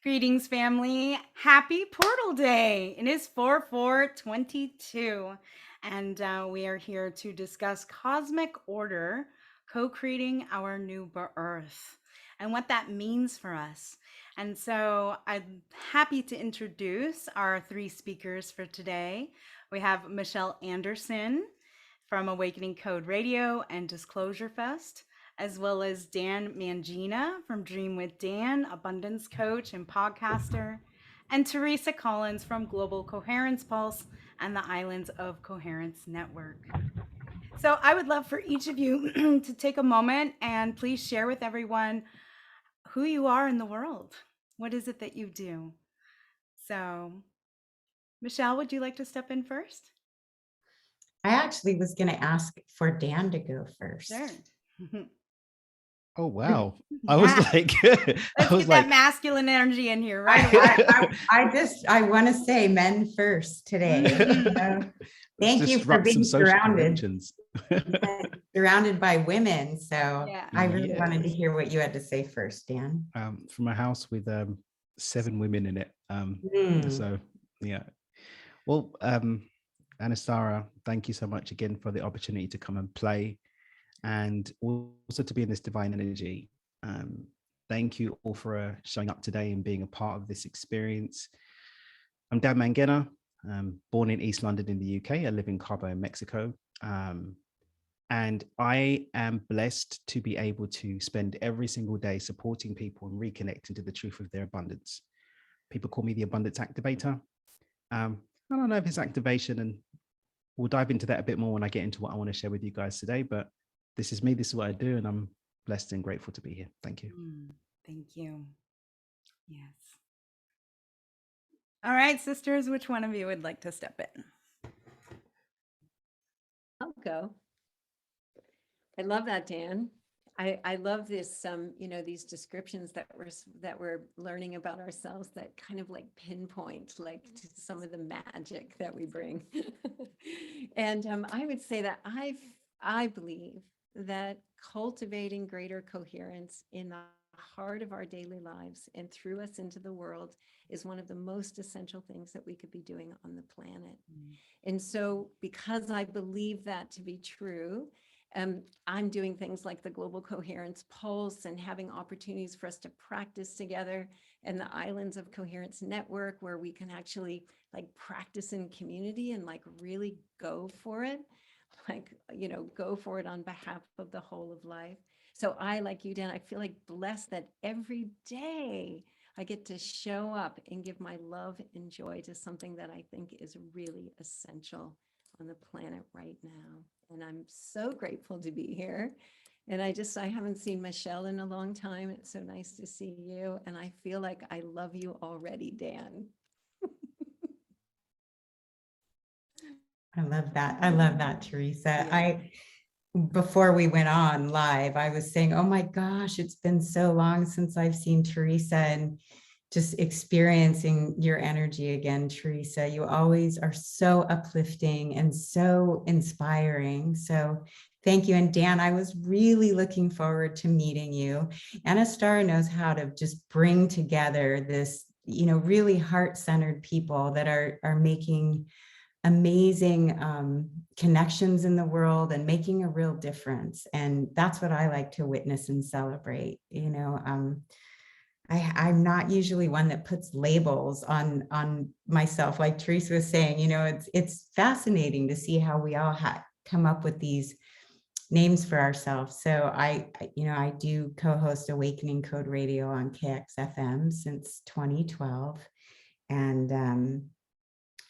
Greetings, family. Happy Portal Day. It is 4/4/22, and we are here to discuss cosmic order, co-creating our new birth, and what that means for us. And so I'm happy to introduce our three speakers for today. We have Michelle Anderson from Awakening Code Radio and Disclosure Fest, as well as Dan Mangina from Dream with Dan, abundance coach and podcaster, and Teresa Collins from Global Coherence Pulse and the Islands of Coherence Network. So I would love for each of you to take a moment and please share with everyone who you are in the world. What is it that you do? So, Michelle, would you like to step in first? I actually was going to ask for Dan to go first. Sure. Oh, wow. Yeah. I was like, Let's get that masculine energy in here, right? I want to say men first today. Thank you for being surrounded by women. So Yeah. I really wanted to hear what you had to say first, Dan. From a house with 7 women in it. So, yeah. Well, Anastara, thank you so much again for the opportunity to come and play and also to be in this divine energy. Thank you all for showing up today and being a part of this experience. I'm Dan Mangena, born in East London in the UK. I live in Cabo in Mexico. And I am blessed to be able to spend every single day supporting people and reconnecting to the truth of their abundance. People call me the abundance activator. I don't know if it's activation, and we'll dive into that a bit more when I get into what I want to share with you guys today, but this is me, this is what I do, and I'm blessed and grateful to be here. Thank you. Thank you. Yes. All right, sisters, which one of you would like to step in? I'll go. I love that, Dan. I love this, these descriptions that we're learning about ourselves that kind of like pinpoint like to some of the magic that we bring. And I would say that I believe that cultivating greater coherence in the heart of our daily lives and through us into the world is one of the most essential things that we could be doing on the planet. And so because I believe that to be true, I'm doing things like the Global Coherence Pulse and having opportunities for us to practice together, and the Islands of Coherence Network, where we can actually like practice in community and like really go for it, go for it on behalf of the whole of life. So I, like you, Dan, I feel like blessed that every day I get to show up and give my love and joy to something that I think is really essential on the planet right now. And I'm so grateful to be here. And I haven't seen Michelle in a long time. It's so nice to see you. And I feel like I love you already, Dan. I love that, Teresa. Yeah. Before we went on live, I was saying, oh my gosh, it's been so long since I've seen Teresa, and just experiencing your energy again, Teresa. You always are so uplifting and so inspiring. So thank you. And Dan, I was really looking forward to meeting you. Anastara knows how to just bring together this, really heart-centered people that are making amazing connections in the world and making a real difference. And that's what I like to witness and celebrate. I'm not usually one that puts labels on myself. Like Teresa was saying, it's fascinating to see how we all come up with these names for ourselves. So I do co-host Awakening Code Radio on KXFM since 2012.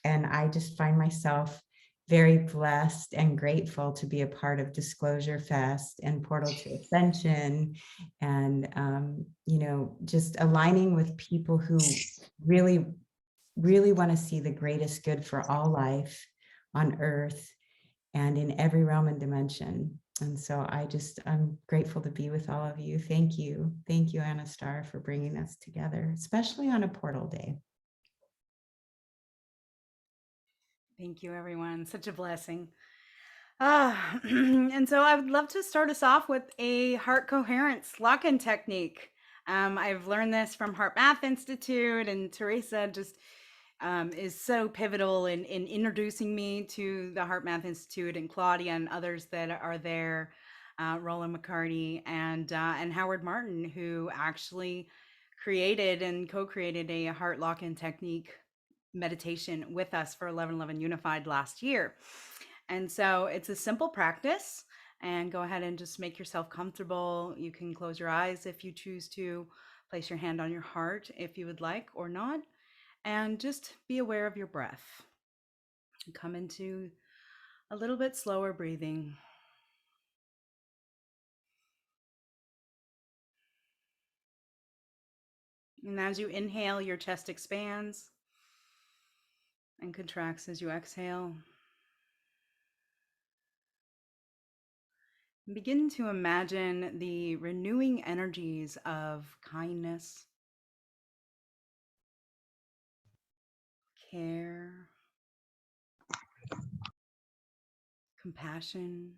And I just find myself very blessed and grateful to be a part of Disclosure Fest and Portal to Ascension, and just aligning with people who really, really want to see the greatest good for all life on Earth and in every realm and dimension. And so I'm grateful to be with all of you. Thank you. Thank you, Anastar, for bringing us together, especially on a portal day. Thank you, everyone. Such a blessing. And so I would love to start us off with a heart coherence lock-in technique. I've learned this from Heart Math Institute, and Teresa just is so pivotal in introducing me to the Heart Math Institute, and Claudia and others that are there, Roland McCarty and Howard Martin, who actually created and co-created a heart lock-in technique meditation with us for 1111 Unified last year. And so it's a simple practice, and go ahead and just make yourself comfortable. You can close your eyes if you choose to, place your hand on your heart if you would like or not, and just be aware of your breath. Come into a little bit slower breathing. And as you inhale, your chest expands and contracts as you exhale. Begin to imagine the renewing energies of kindness, care, compassion,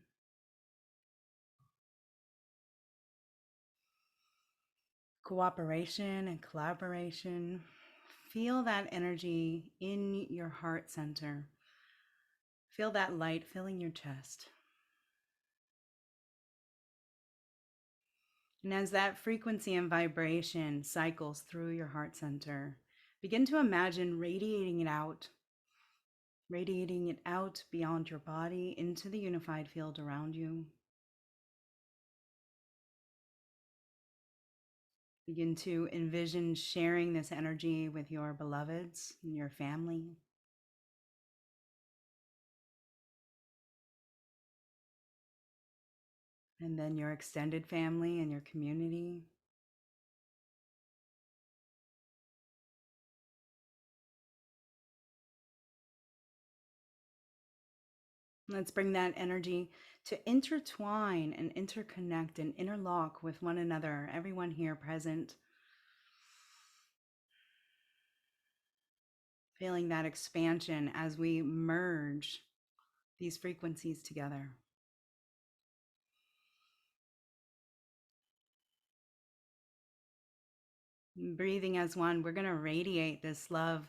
cooperation, and collaboration. Feel that energy in your heart center. Feel that light filling your chest. And as that frequency and vibration cycles through your heart center, begin to imagine radiating it out beyond your body into the unified field around you. Begin to envision sharing this energy with your beloveds and your family. And then your extended family and your community. Let's bring that energy to intertwine and interconnect and interlock with one another, everyone here present. Feeling that expansion as we merge these frequencies together. Breathing as one, we're going to radiate this love,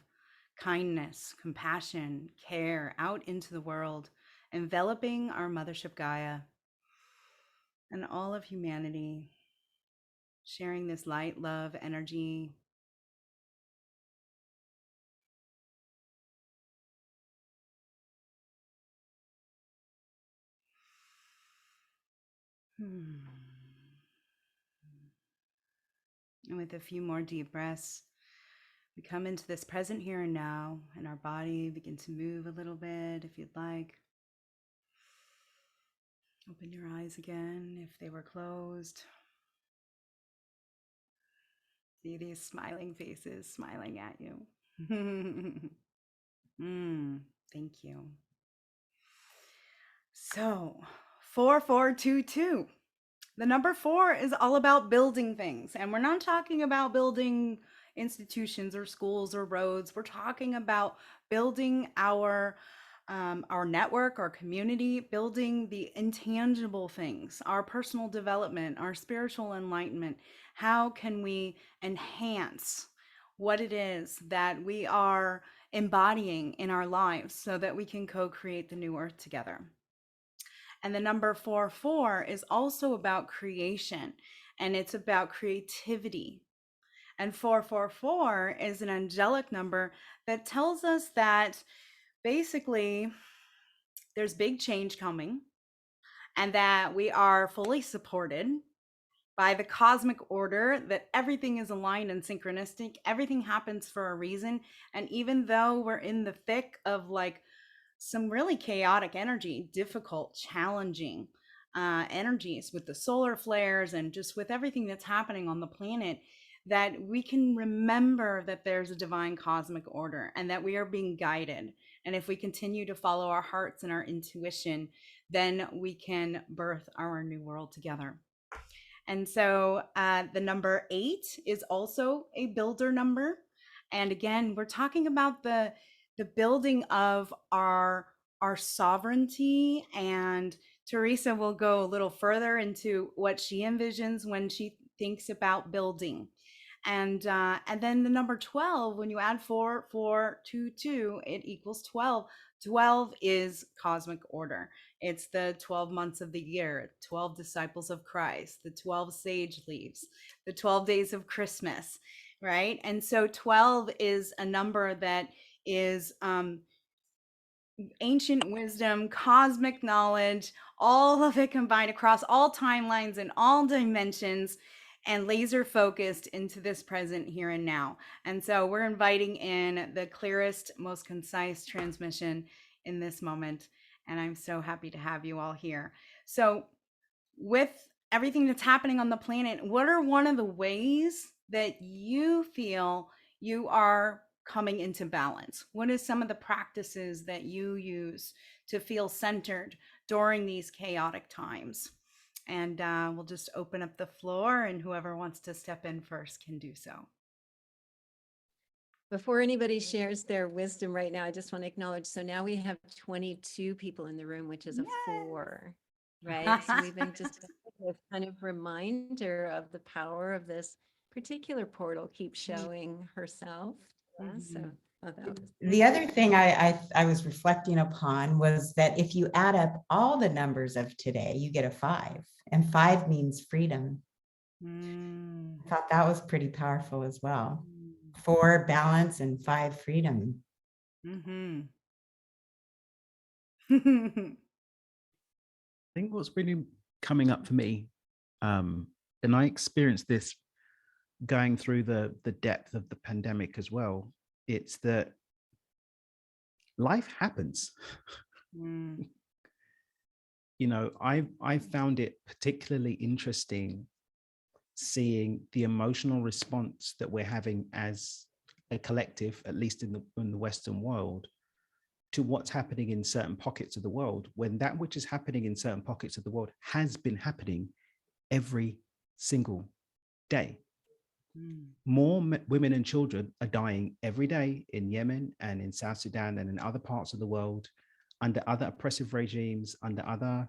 kindness, compassion, care out into the world, enveloping our mothership Gaia and all of humanity, sharing this light, love, energy. And with a few more deep breaths, we come into this present here and now, and our body begin to move a little bit if you'd like. Open your eyes again if they were closed. See these smiling faces smiling at you. Thank you. So, 4422. The number 4 is all about building things. And we're not talking about building institutions or schools or roads. We're talking about building our network, our community, building the intangible things, our personal development, our spiritual enlightenment. How can we enhance what it is that we are embodying in our lives so that we can co-create the new earth together? And the number 44 is also about creation, and it's about creativity. And 444 is an angelic number that tells us that basically there's big change coming, and that we are fully supported by the cosmic order, that everything is aligned and synchronistic. Everything happens for a reason. And even though we're in the thick of like some really chaotic energy, difficult, challenging energies with the solar flares and just with everything that's happening on the planet, that we can remember that there's a divine cosmic order and that we are being guided. And if we continue to follow our hearts and our intuition, then we can birth our new world together. And so the number 8 is also a builder number. And again, we're talking about the building of our sovereignty. And Teresa will go a little further into what she envisions when she thinks about building. And then the number 12, when you add 4, 4, 2, 2, it equals 12. 12 is cosmic order. It's the 12 months of the year, 12 disciples of Christ, the 12 sage leaves, the 12 days of Christmas, right? And so 12 is a number that is ancient wisdom, cosmic knowledge, all of it combined across all timelines and all dimensions, and laser focused into this present here and now. And so we're inviting in the clearest, most concise transmission in this moment. And I'm so happy to have you all here. So, with everything that's happening on the planet, what are one of the ways that you feel you are coming into balance? What is some of the practices that you use to feel centered during these chaotic times? And we'll just open up the floor, and whoever wants to step in first can do so. Before anybody shares their wisdom right now, I just want to acknowledge, so now we have 22 people in the room, which is a 4, right? So we've been just a kind of reminder of the power of this particular portal keeps showing herself to us. So the other thing I was reflecting upon was that if you add up all the numbers of today, you get a 5, and 5 means freedom. I thought that was pretty powerful as well. 4 balance and 5 freedom. I think what's really coming up for me, and I experienced this going through the depth of the pandemic as well, it's that life happens. You know, I found it particularly interesting seeing the emotional response that we're having as a collective, at least in the Western world, to what's happening in certain pockets of the world, when that which is happening in certain pockets of the world has been happening every single day. More women and children are dying every day in Yemen and in South Sudan and in other parts of the world under other oppressive regimes, under other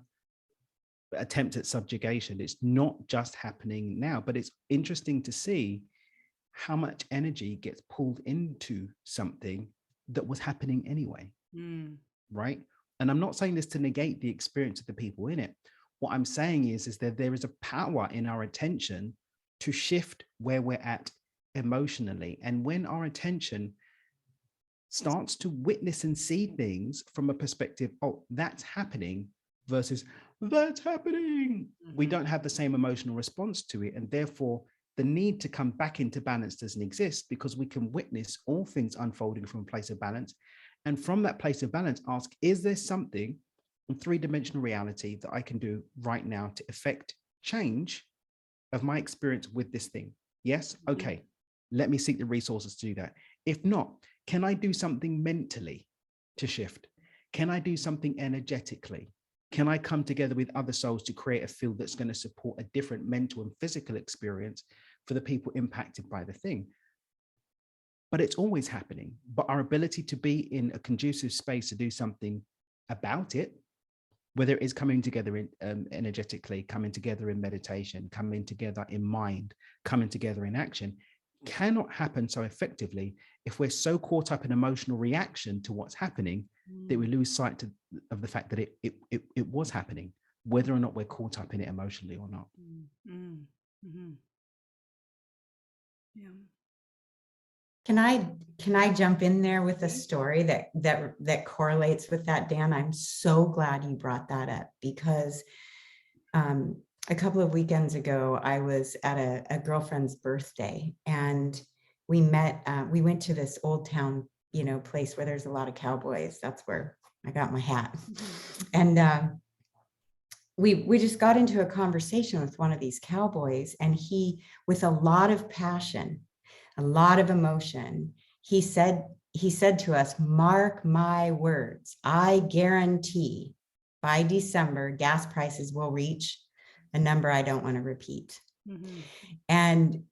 attempts at subjugation. It's not just happening now, but it's interesting to see how much energy gets pulled into something that was happening anyway. Right? And I'm not saying this to negate the experience of the people in it. What I'm saying is that there is a power in our attention to shift where we're at emotionally. And when our attention starts to witness and see things from a perspective, oh, that's happening versus that's happening, we don't have the same emotional response to it. And therefore, the need to come back into balance doesn't exist, because we can witness all things unfolding from a place of balance. And from that place of balance, ask, is there something in 3-dimensional reality that I can do right now to affect change of my experience with this thing? Yes? Okay, let me seek the resources to do that. If not, can I do something mentally to shift? Can I do something energetically? Can I come together with other souls to create a field that's going to support a different mental and physical experience for the people impacted by the thing? But it's always happening. But our ability to be in a conducive space to do something about it, whether it is coming together in, energetically, coming together in meditation, coming together in mind, coming together in action, cannot happen so effectively if we're so caught up in emotional reaction to what's happening that we lose sight of the fact that it was happening, whether or not we're caught up in it emotionally or not. Yeah. Can I jump in there with a story that correlates with that, Dan? I'm so glad you brought that up, because a couple of weekends ago, I was at a girlfriend's birthday, and we went to this old town, place where there's a lot of cowboys. That's where I got my hat. And we just got into a conversation with one of these cowboys, and he, with a lot of passion, a lot of emotion, he said to us, mark my words, I guarantee by December, gas prices will reach a number I don't want to repeat. And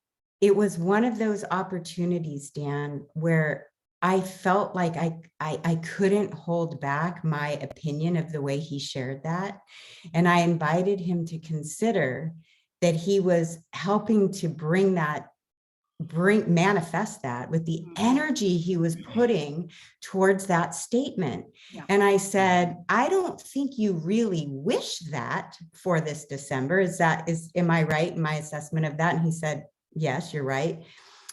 it was one of those opportunities, Dan, where I felt like I couldn't hold back my opinion of the way he shared that. And I invited him to consider that he was helping to manifest that with the energy he was putting towards that statement. Yeah. And I said, I don't think you really wish that for this December. Am I right in my assessment of that? And he said, yes, you're right.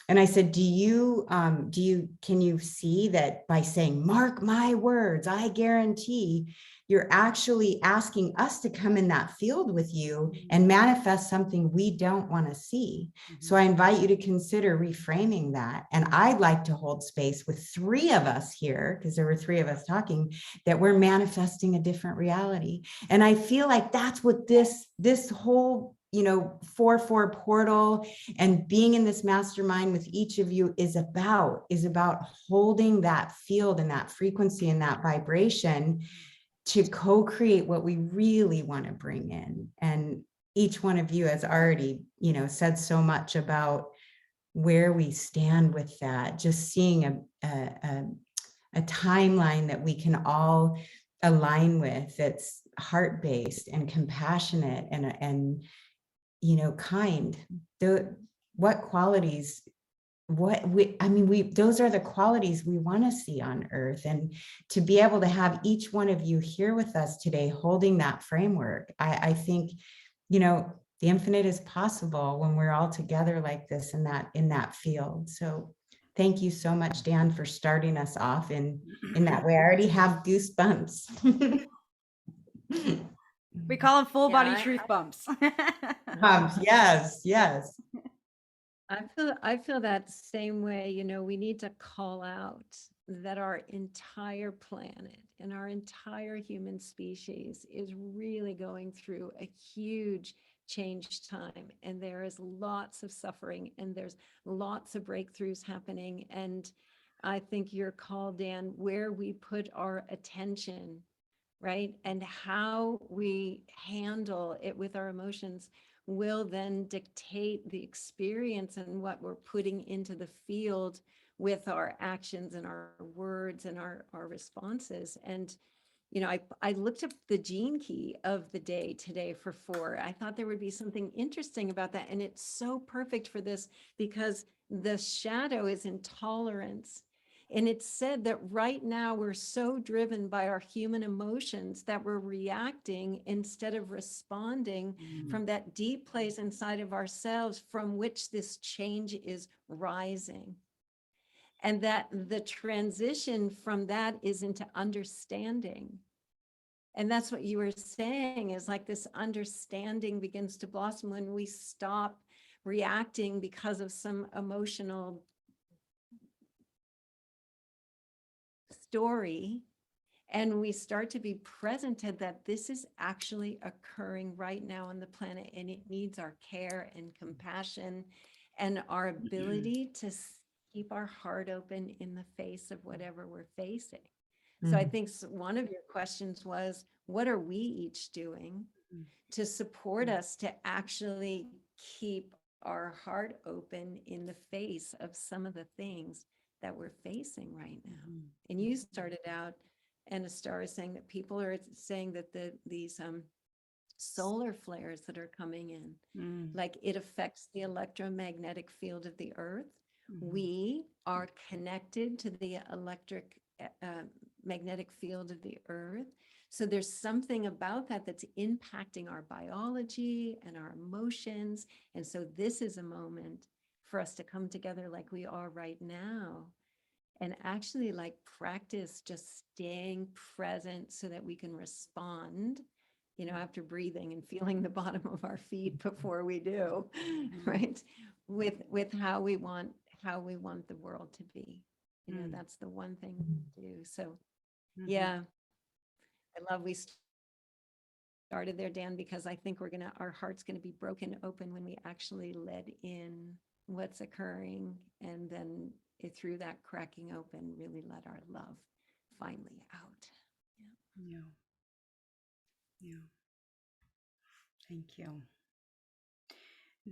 And I said, can you see that by saying, mark my words, I guarantee, you're actually asking us to come in that field with you and manifest something we don't want to see. So I invite you to consider reframing that. And I'd like to hold space with 3 of us here, because there were 3 of us talking, that we're manifesting a different reality. And I feel like that's what this whole 4/4 portal and being in this mastermind with each of you is about holding that field and that frequency and that vibration to co-create what we really want to bring in. And each one of you has already, said so much about where we stand with that, just seeing a timeline that we can all align with, that's heart-based and compassionate and kind. What qualities, those are the qualities we want to see on earth. And to be able to have each one of you here with us today, holding that framework, I think, the infinite is possible when we're all together like this in that field. So thank you so much, Dan, for starting us off in that way. I already have goosebumps. We call them full body Yeah, truth bumps. Yes. I feel that same way. We need to call out that our entire planet and our entire human species is really going through a huge change time, and there is lots of suffering and there's lots of breakthroughs happening. And I think your call, Dan, where we put our attention, right, and how we handle it with our emotions will then dictate the experience and what we're putting into the field with our actions and our words and our responses. And I looked up the gene key of the day today for 4. I thought there would be something interesting about that, and it's so perfect for this because the shadow is intolerance. And it's said that right now we're so driven by our human emotions that we're reacting instead of responding from that deep place inside of ourselves from which this change is rising. And that the transition from that is into understanding. And that's what you were saying, is like this understanding begins to blossom when we stop reacting because of some emotional story, and we start to be present to that this is actually occurring right now on the planet, and it needs our care and compassion and our ability to keep our heart open in the face of whatever we're facing. So I think one of your questions was, what are we each doing to support us to actually keep our heart open in the face of some of the things that we're facing right now? And you started out, and Star is saying that people are saying that these solar flares that are coming in, like it affects the electromagnetic field of the earth. We are connected to the magnetic field of the earth. So there's something about that that's impacting our biology and our emotions. And so this is a moment for us to come together like we are right now and actually like practice just staying present so that we can respond, after breathing and feeling the bottom of our feet before we do, right? With how we want the world to be. That's the one thing we do. So yeah, I love we started there, Dan, because I think our heart's gonna be broken open when we actually let in what's occurring, and then through that cracking open, really let our love finally out. Yeah. Thank you.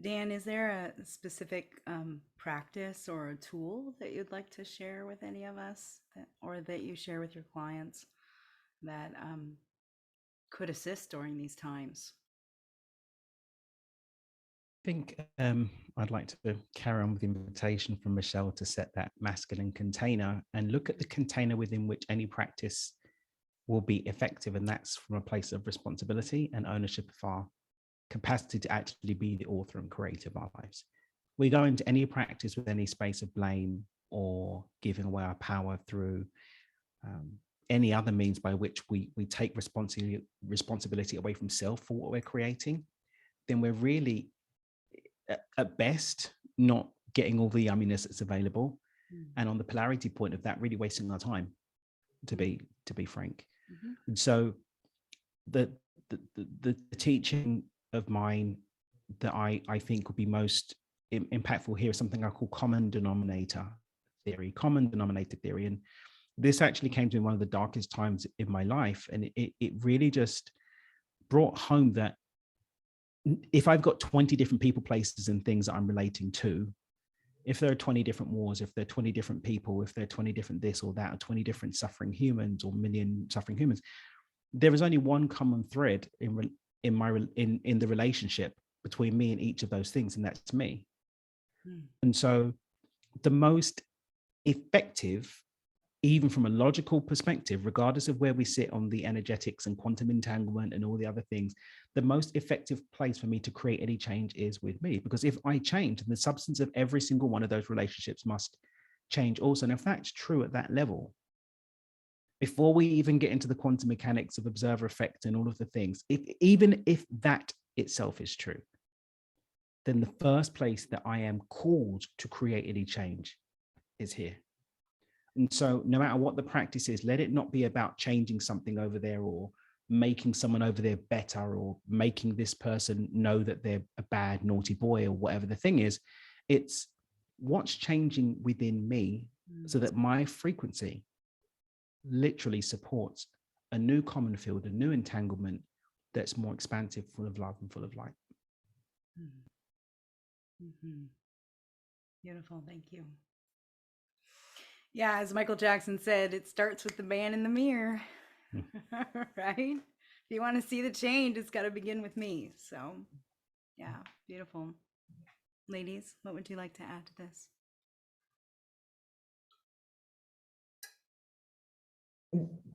Dan, is there a specific practice or a tool that you'd like to share with any of us, or that you share with your clients, that could assist during these times? think I'd like to carry on with the invitation from Michelle to set that masculine container and look at the container within which any practice will be effective. And that's from a place of responsibility and ownership of our capacity to actually be the author and creator of our lives. We go into any practice with any space of blame or giving away our power through any other means by which we take responsibility away from self for what we're creating, then we're really, at best, not getting all the yumminess that's available. And on the polarity point of that, really wasting our time, to be frank. And so the teaching of mine that I think would be most impactful here is something I call common denominator theory. And this actually came to me in one of the darkest times in my life. And it really just brought home that if I've got 20 different people, places, and things that I'm relating to, if there are 20 different wars, if there are 20 different people, if there are 20 different this or that, or 20 different suffering humans or million suffering humans, there is only one common thread in the relationship between me and each of those things, and that's me. And so the most effective, even from a logical perspective, regardless of where we sit on the energetics and quantum entanglement and all the other things, the most effective place for me to create any change is with me. Because if I change, the substance of every single one of those relationships must change also. And if that's true at that level, before we even get into the quantum mechanics of observer effect and all of the things, even if that itself is true, then the first place that I am called to create any change is here. And so no matter what the practice is, let it not be about changing something over there or making someone over there better or making this person know that they're a bad, naughty boy or whatever the thing is. It's what's changing within me so that my frequency literally supports a new common field, a new entanglement that's more expansive, full of love and full of light. Beautiful. Thank you. Yeah, as Michael Jackson said, it starts with the man in the mirror, right? If you want to see the change, it's got to begin with me. So, yeah, beautiful. Ladies, what would you like to add to this?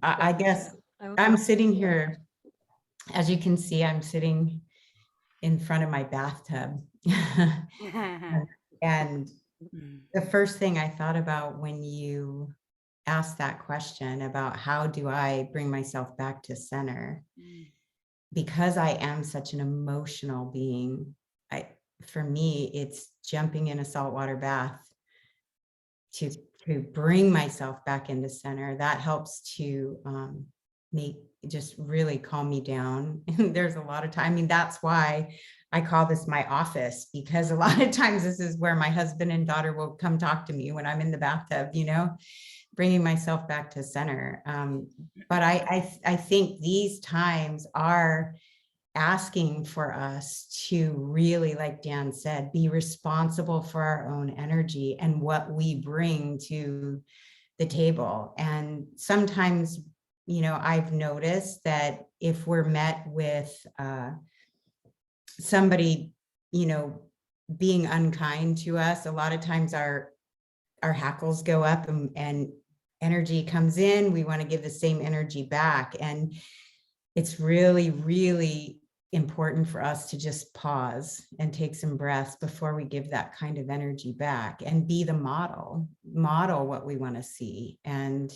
I guess I'm sitting here, as you can see, I'm sitting in front of my bathtub. And the first thing I thought about when you asked that question about how do I bring myself back to center, because I am such an emotional being, for me, it's jumping in a saltwater bath to bring myself back into center. That helps to just really calm me down. And there's a lot of time. I mean, that's why I call this my office, because a lot of times this is where my husband and daughter will come talk to me when I'm in the bathtub, bringing myself back to center. But I think these times are asking for us to really, like Dan said, be responsible for our own energy and what we bring to the table. And sometimes, I've noticed that if we're met with somebody, being unkind to us, a lot of times our hackles go up and energy comes in. We want to give the same energy back. And it's really, really important for us to just pause and take some breaths before we give that kind of energy back and be the model what we want to see. And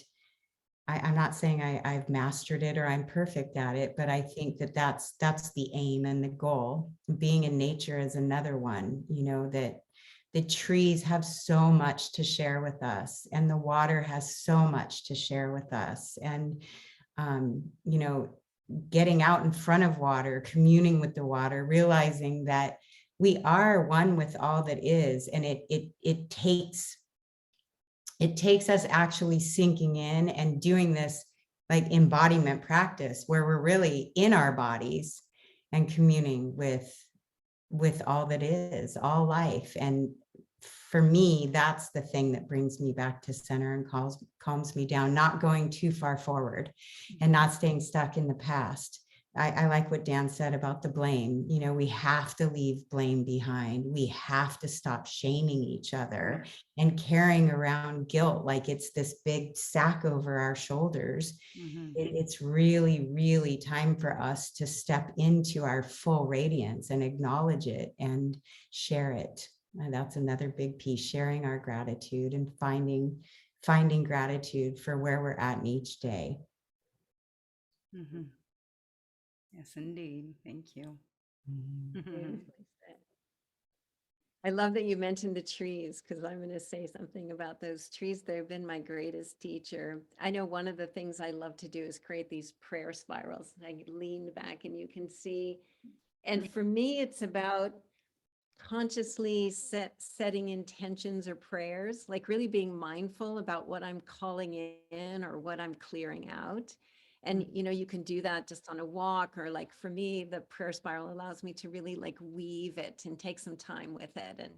I'm not saying I've mastered it or I'm perfect at it, but I think that's the aim and the goal. Being in nature is another one, that the trees have so much to share with us, and the water has so much to share with us. And, getting out in front of water, communing with the water, realizing that we are one with all that is. And it takes us actually sinking in and doing this like embodiment practice where we're really in our bodies and communing with all that is, all life. And for me, that's the thing that brings me back to center and calms me down, not going too far forward and not staying stuck in the past, I like what Dan said about the blame. You know, we have to leave blame behind. We have to stop shaming each other and carrying around guilt like it's this big sack over our shoulders. It's really, really time for us to step into our full radiance and acknowledge it and share it. And that's another big piece, sharing our gratitude and finding gratitude for where we're at in each day. Yes, indeed. Thank you. Beautifully said. I love that you mentioned the trees, because I'm going to say something about those trees. They've been my greatest teacher. I know one of the things I love to do is create these prayer spirals. I lean back and you can see. And for me, it's about consciously setting intentions or prayers, like really being mindful about what I'm calling in or what I'm clearing out. And you can do that just on a walk, or like for me, the prayer spiral allows me to really like weave it and take some time with it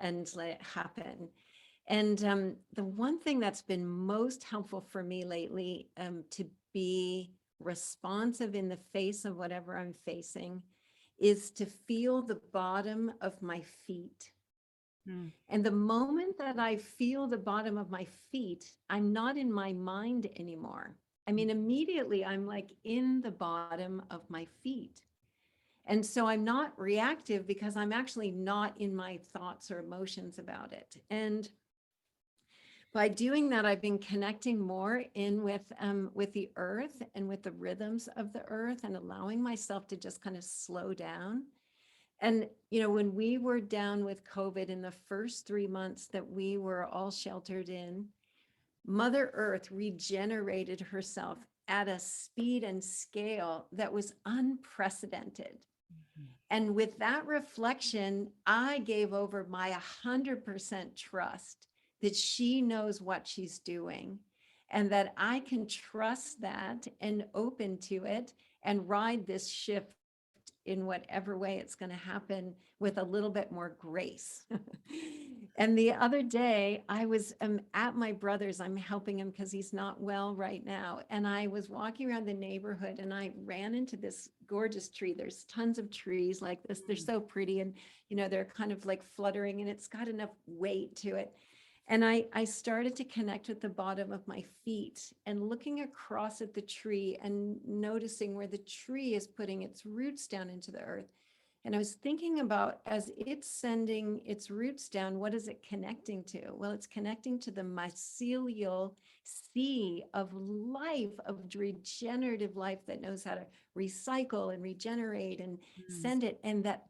and let it happen. And the one thing that's been most helpful for me lately, to be responsive in the face of whatever I'm facing, is to feel the bottom of my feet. And the moment that I feel the bottom of my feet, I'm not in my mind anymore. I mean, immediately I'm like in the bottom of my feet. And so I'm not reactive because I'm actually not in my thoughts or emotions about it. And by doing that, I've been connecting more in with the earth and with the rhythms of the earth, and allowing myself to just kind of slow down. And, when we were down with COVID in the first 3 months that we were all sheltered in, Mother Earth regenerated herself at a speed and scale that was unprecedented. And with that reflection, I gave over my 100% trust that she knows what she's doing, and that I can trust that and open to it and ride this shift in whatever way it's going to happen with a little bit more grace. And the other day I was at my brother's. I'm helping him because he's not well right now. And I was walking around the neighborhood and I ran into this gorgeous tree. There's tons of trees like this. They're so pretty. And, they're kind of like fluttering, and it's got enough weight to it. And I started to connect with the bottom of my feet and looking across at the tree and noticing where the tree is putting its roots down into the earth. And I was thinking about, as it's sending its roots down, what is it connecting to? Well, it's connecting to the mycelial sea of life, of regenerative life that knows how to recycle and regenerate and send it. And that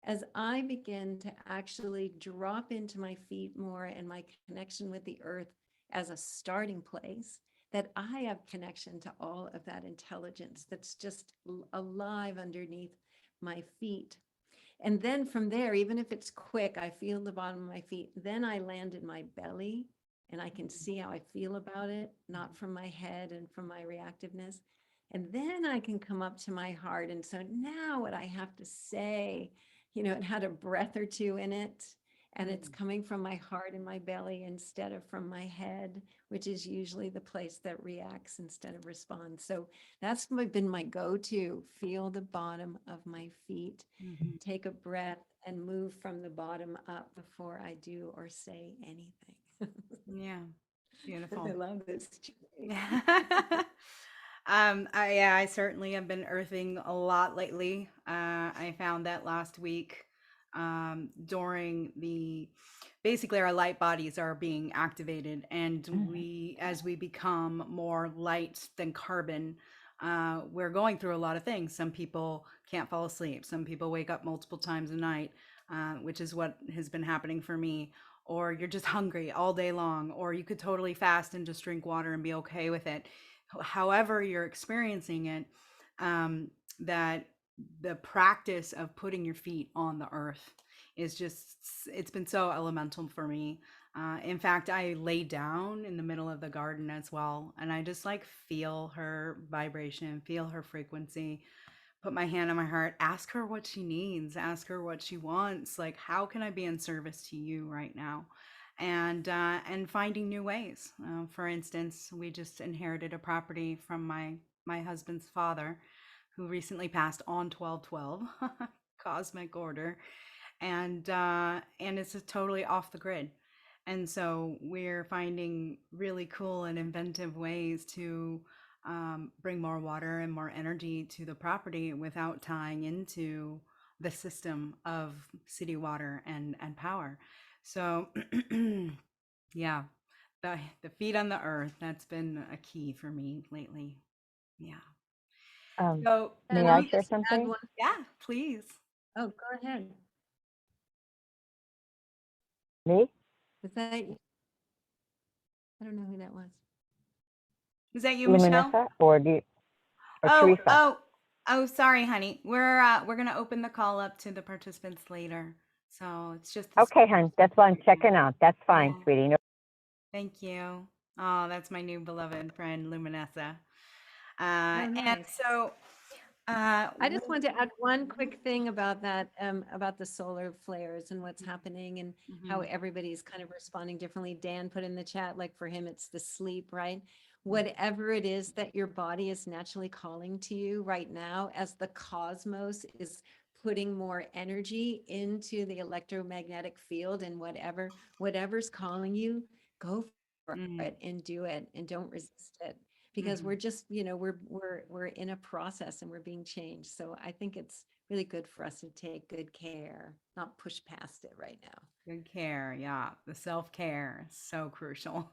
as I begin to actually drop into my feet more and my connection with the earth as a starting place, that I have connection to all of that intelligence that's just alive underneath my feet. And then from there, even if it's quick, I feel the bottom of my feet. Then I land in my belly and I can see how I feel about it, not from my head and from my reactiveness. And then I can come up to my heart. And so now what I have to say, it had a breath or two in it, and it's coming from my heart and my belly instead of from my head, which is usually the place that reacts instead of responds. So that's been my go-to: feel the bottom of my feet, take a breath, and move from the bottom up before I do or say anything. Yeah, beautiful. I love this. I certainly have been earthing a lot lately. I found that last week, during basically our light bodies are being activated, and as we become more light than carbon, we're going through a lot of things. Some people can't fall asleep. Some people wake up multiple times a night, which is what has been happening for me. Or you're just hungry all day long, or you could totally fast and just drink water and be okay with it. However you're experiencing it, that the practice of putting your feet on the earth is just, it's been so elemental for me. In fact, I lay down in the middle of the garden as well, and I just like feel her vibration, feel her frequency, put my hand on my heart, ask her what she needs, ask her what she wants, like, how can I be in service to you right now? And finding new ways. For instance, we just inherited a property from my my husband's father, who recently passed on 1212, cosmic order, and it's just totally off the grid. And so we're finding really cool and inventive ways to bring more water and more energy to the property without tying into the system of city water and power. So yeah, the feet on the earth, that's been a key for me lately. Yeah. So And May let I me share just add something? one. yeah, please. Oh, go ahead. Me? Was that? I don't know who that was. Is that you, Michelle? Luminessa or or Oh, Teresa? oh, sorry, honey. We're gonna open the call up to the participants later. So it's just this. Okay, hon. That's what I'm checking out. That's fine, Yeah. sweetie. No, Thank you. Oh, that's my new beloved friend, Luminessa. Oh, And nice. so, I just want to add one quick thing about that, about the solar flares and what's happening and how mhm, everybody's kind of responding differently. Dan put in the chat, like for him, it's the sleep, right? Whatever it is that your body is naturally calling to you right now, as the cosmos is putting more energy into the electromagnetic field and whatever's calling you, go for mm, it and do it and don't resist it because mhm. we're just, we're in a process and we're being changed. So I think it's really good for us to take good care, not push past it right now. Good care. Yeah. The self-care is so crucial.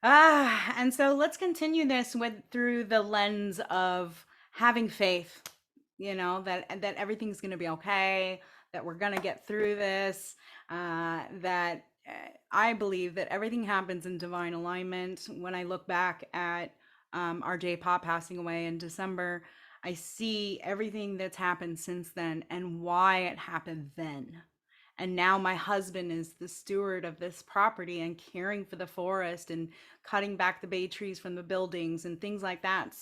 And so let's continue this with through the lens of having faith, that everything's going to be okay, that we're going to get through this, that I believe that everything happens in divine alignment. When I look back at RJ Pop passing away in December, I see everything that's happened since then and why it happened then. And now my husband is the steward of this property and caring for the forest and cutting back the bay trees from the buildings and things like that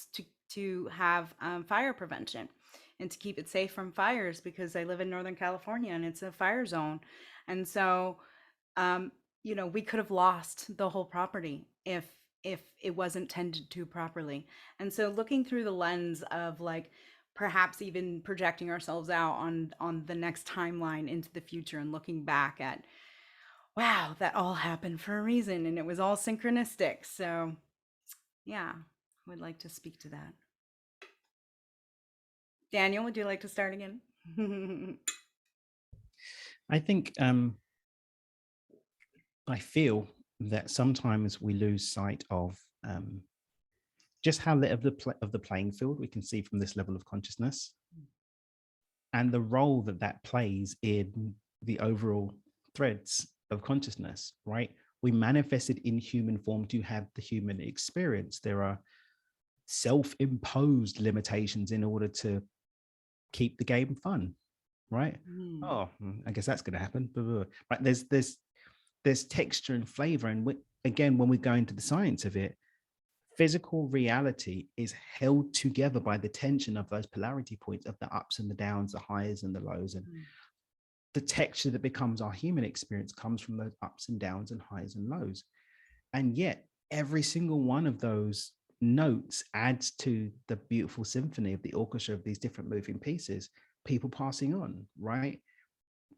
to have fire prevention and to keep it safe from fires because I live in Northern California and it's a fire zone. And so, we could have lost the whole property if it wasn't tended to properly. And so looking through the lens of like perhaps even projecting ourselves out on the next timeline into the future and looking back at, wow, that all happened for a reason and it was all synchronistic. So yeah, I would like to speak to that. Daniel, would you like to start again? I think I feel that sometimes we lose sight of just how little of the playing field we can see from this level of consciousness, and the role that that plays in the overall threads of consciousness. Right? We manifested in human form to have the human experience. There are self-imposed limitations in order to keep the game fun. Right? Mm, Oh, I guess that's going to happen. Right? There's texture and flavor, and again, when we go into the science of it, physical reality is held together by the tension of those polarity points of the ups and the downs, the highs and the lows, and mm, the texture that becomes our human experience comes from those ups and downs and highs and lows. And yet every single one of those notes adds to the beautiful symphony of the orchestra of these different moving pieces, people passing on, right?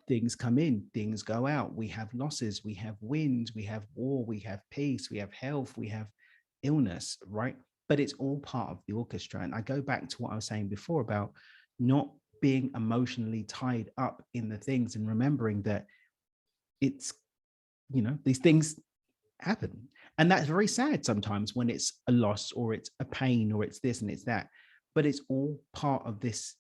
Things come in, things go out. We have losses, we have wins, we have war, we have peace, we have health, we have illness, right? But it's all part of the orchestra. And I go back to what I was saying before about not being emotionally tied up in the things and remembering that it's, these things happen. And that's very sad sometimes when it's a loss or it's a pain or it's this and it's that. But it's all part of this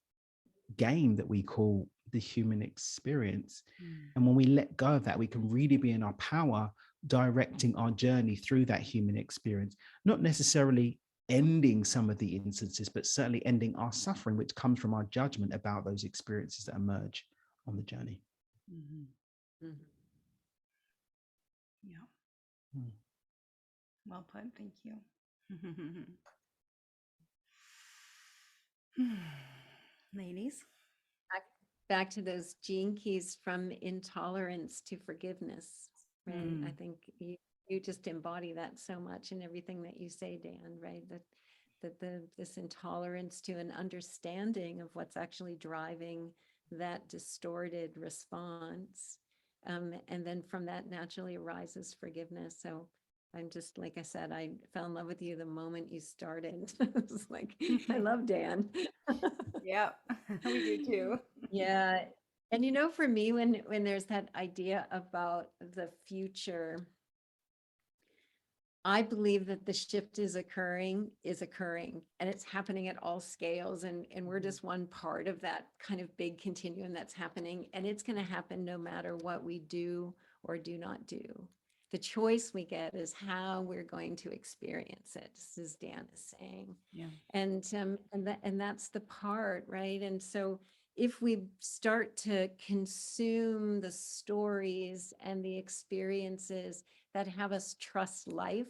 game that we call the human experience. mm, And when we let go of that, we can really be in our power, directing our journey through that human experience, not necessarily ending some of the instances, but certainly ending our suffering, which comes from our judgment about those experiences that emerge on the journey. mhm. Mhm. Yeah, Hmm. well put. Thank you. Ladies. Back to those gene keys from intolerance to forgiveness, right? I Mm, think you just embody that so much in everything that you say, Dan, right? That that this intolerance to an understanding of what's actually driving that distorted response. And then from that naturally arises forgiveness. So I'm just, like I said, I fell in love with you the moment you started. It's like, I love Dan. Yep, we do too. Yeah. And for me, when there's that idea about the future, I believe that the shift is occurring, and it's happening at all scales. And we're just one part of that kind of big continuum that's happening. And it's going to happen no matter what we do or do not do. The choice we get is how we're going to experience it, as Dan is saying. Yeah. And that's the part, right? And so if we start to consume the stories and the experiences that have us trust life,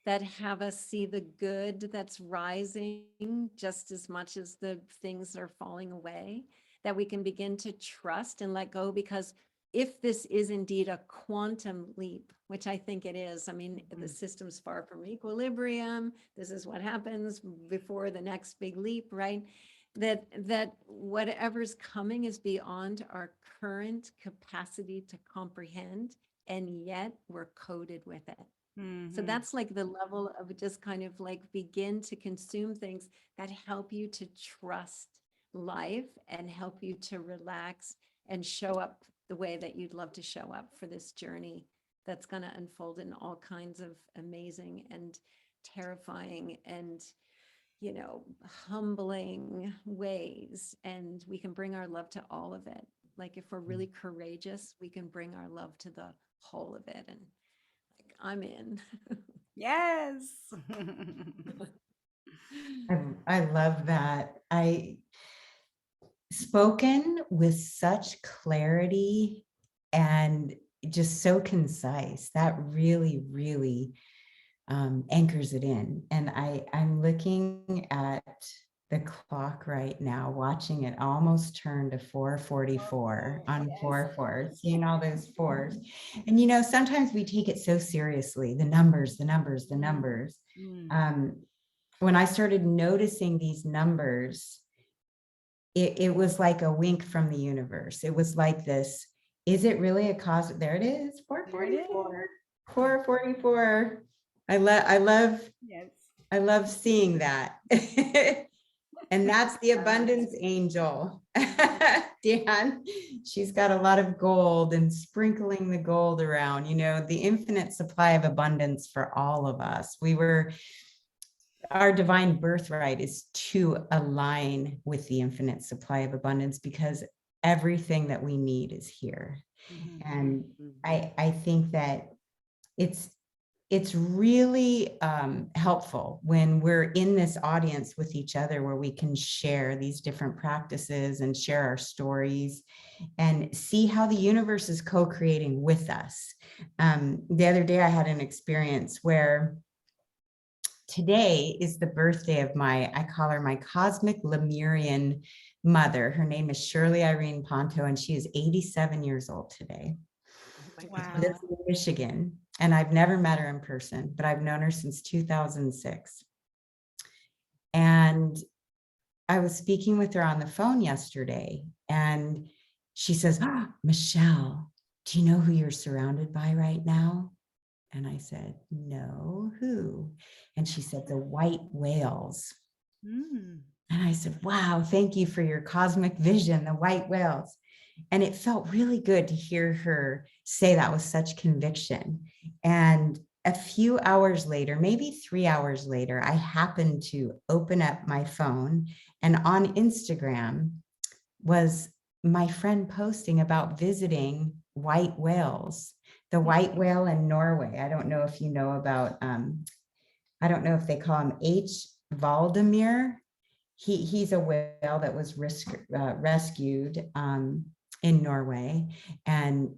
that have us see the good that's rising just as much as the things that are falling away, that we can begin to trust and let go. Because if this is indeed a quantum leap, which I think it is, I mean, the system's far from equilibrium. This is what happens before the next big leap, right? That whatever's coming is beyond our current capacity to comprehend, and yet we're coded with it. So that's like the level of just kind of like begin to consume things that help you to trust life and help you to relax and show up the way that you'd love to show up for this journey that's going to unfold in all kinds of amazing and terrifying and humbling ways. And we can bring our love to all of it. Like if we're really courageous, we can bring our love to the whole of it. And like, I'm in. Yes. I love that. Spoken with such clarity and just so concise. That really, really anchors it in. And I'm looking at the clock right now, watching it almost turn to 4:44 on 4/4, seeing all those fours. And sometimes we take it so seriously, the numbers. When I started noticing these numbers, it was like a wink from the universe. It was like this, is it really a cause? There it is, 4:44, 4:44. I Yes. love seeing that. And that's the abundance angel. Dan, she's got a lot of gold and sprinkling the gold around, the infinite supply of abundance for all of us. Our divine birthright is to align with the infinite supply of abundance because everything that we need is here. And I think that it's really helpful when we're in this audience with each other where we can share these different practices and share our stories and see how the universe is co-creating with us. The other day I had an experience where today is the birthday of I call her my cosmic Lemurian mother. Her name is Shirley Irene Ponto, and she is 87 years old today. Wow. She lives in Michigan, and I've never met her in person, but I've known her since 2006. And I was speaking with her on the phone yesterday, and she says, Michelle, do you know who you're surrounded by right now? And I said, no, who? And she said, the white whales. And I said, wow, thank you for your cosmic vision, the white whales. And it felt really good to hear her say that with such conviction. And a few hours later, maybe 3 hours later, I happened to open up my phone, and on Instagram was my friend posting about visiting white whales, the white whale in Norway. I don't know if you know about, I don't know if they call him H. Valdemir. He's a whale that was rescued in Norway. And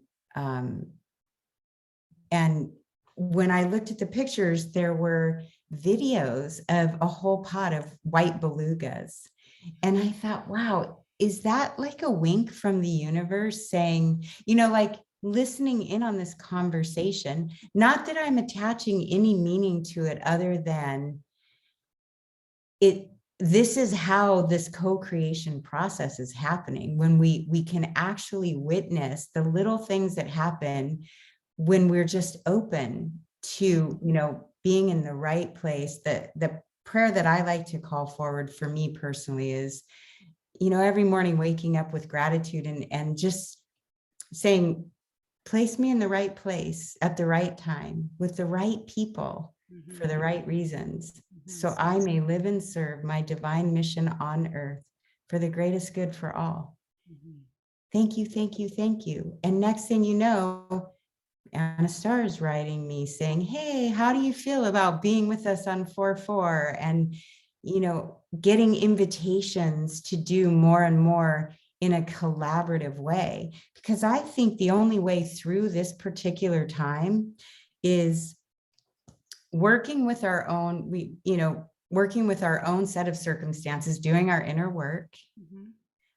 when I looked at the pictures, there were videos of a whole pod of white belugas. And I thought, wow, is that like a wink from the universe saying, like listening in on this conversation, not that I'm attaching any meaning to it other than this is how this co-creation process is happening, when we can actually witness the little things that happen when we're just open to, being in the right place. The prayer that I like to call forward for me personally is, every morning waking up with gratitude and just saying, place me in the right place at the right time with the right people for the right reasons, so I may live and serve my divine mission on earth for the greatest good for all. Thank you, thank you, thank you. And next thing you know, Anna Starr is writing me saying, hey, how do you feel about being with us on 4/4? And, getting invitations to do more and more in a collaborative way. Because I think the only way through this particular time is working with our own, working with our own set of circumstances, doing our inner work,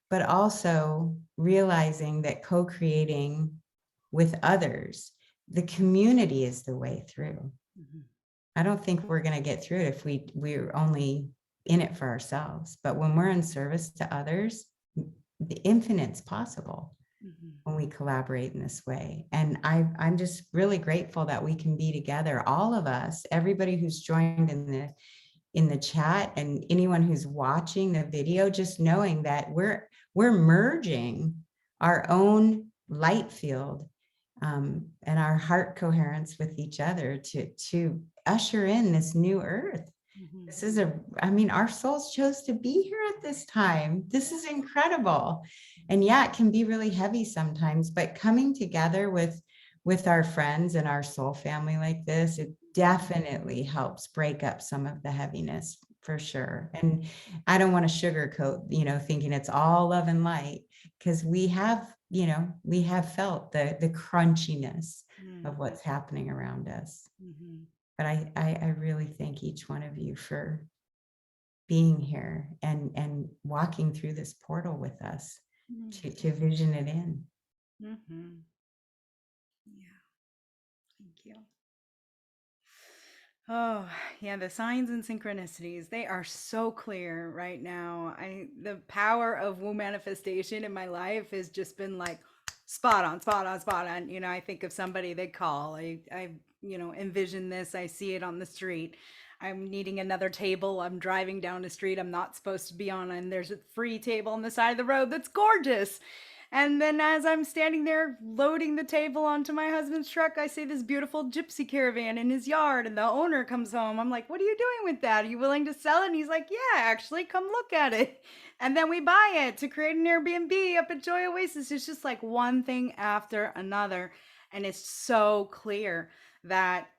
but also realizing that co-creating with others, the community is the way through. I don't think we're going to get through it if we're only in it for ourselves. But when we're in service to others, the infinite's possible when we collaborate in this way. And I'm just really grateful that we can be together, all of us, everybody who's joined in the chat, and anyone who's watching the video, just knowing that we're merging our own light field and our heart coherence with each other to usher in this new earth. This is our souls chose to be here at this time. This is incredible. And yeah, it can be really heavy sometimes, but coming together with our friends and our soul family like this, it definitely helps break up some of the heaviness, for sure. And I don't want to sugarcoat, thinking it's all love and light, because we have felt the crunchiness of what's happening around us. But I really thank each one of you for being here and walking through this portal with us to vision it in. Yeah, thank you. Oh, yeah, the signs and synchronicities, they are so clear right now. The power of womb manifestation in my life has just been like spot on, spot on, spot on. I think of somebody they call. I envision this. I see it on the street. I'm needing another table. I'm driving down the street I'm not supposed to be on, and there's a free table on the side of the road that's gorgeous. And then as I'm standing there loading the table onto my husband's truck, I see this beautiful gypsy caravan in his yard, and the owner comes home. I'm like, what are you doing with that? Are you willing to sell it? And he's like, yeah, actually, come look at it. And then we buy it to create an Airbnb up at Joy Oasis. It's just like one thing after another. And it's so clear that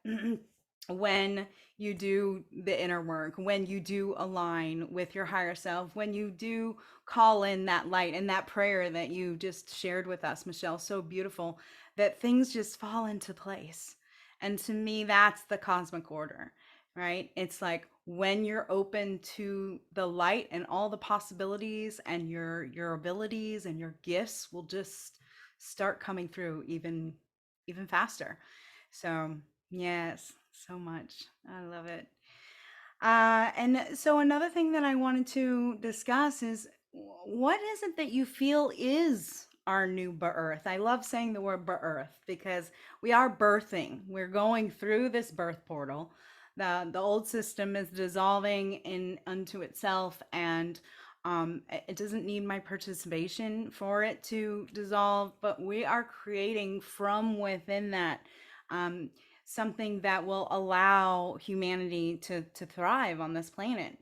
when you do the inner work, when you do align with your higher self, when you do call in that light and that prayer that you just shared with us, Michelle, so beautiful, that things just fall into place. And to me, that's the cosmic order, right? It's like when you're open to the light and all the possibilities, and your abilities and your gifts will just start coming through even faster. So yes, so much. I love it. And so another thing that I wanted to discuss is, what is it that you feel is our new birth? I love saying the word birth because we are birthing. We're going through this birth portal. The old system is dissolving in unto itself, and it doesn't need my participation for it to dissolve, but we are creating from within that. Um, Something that will allow humanity to thrive on this planet,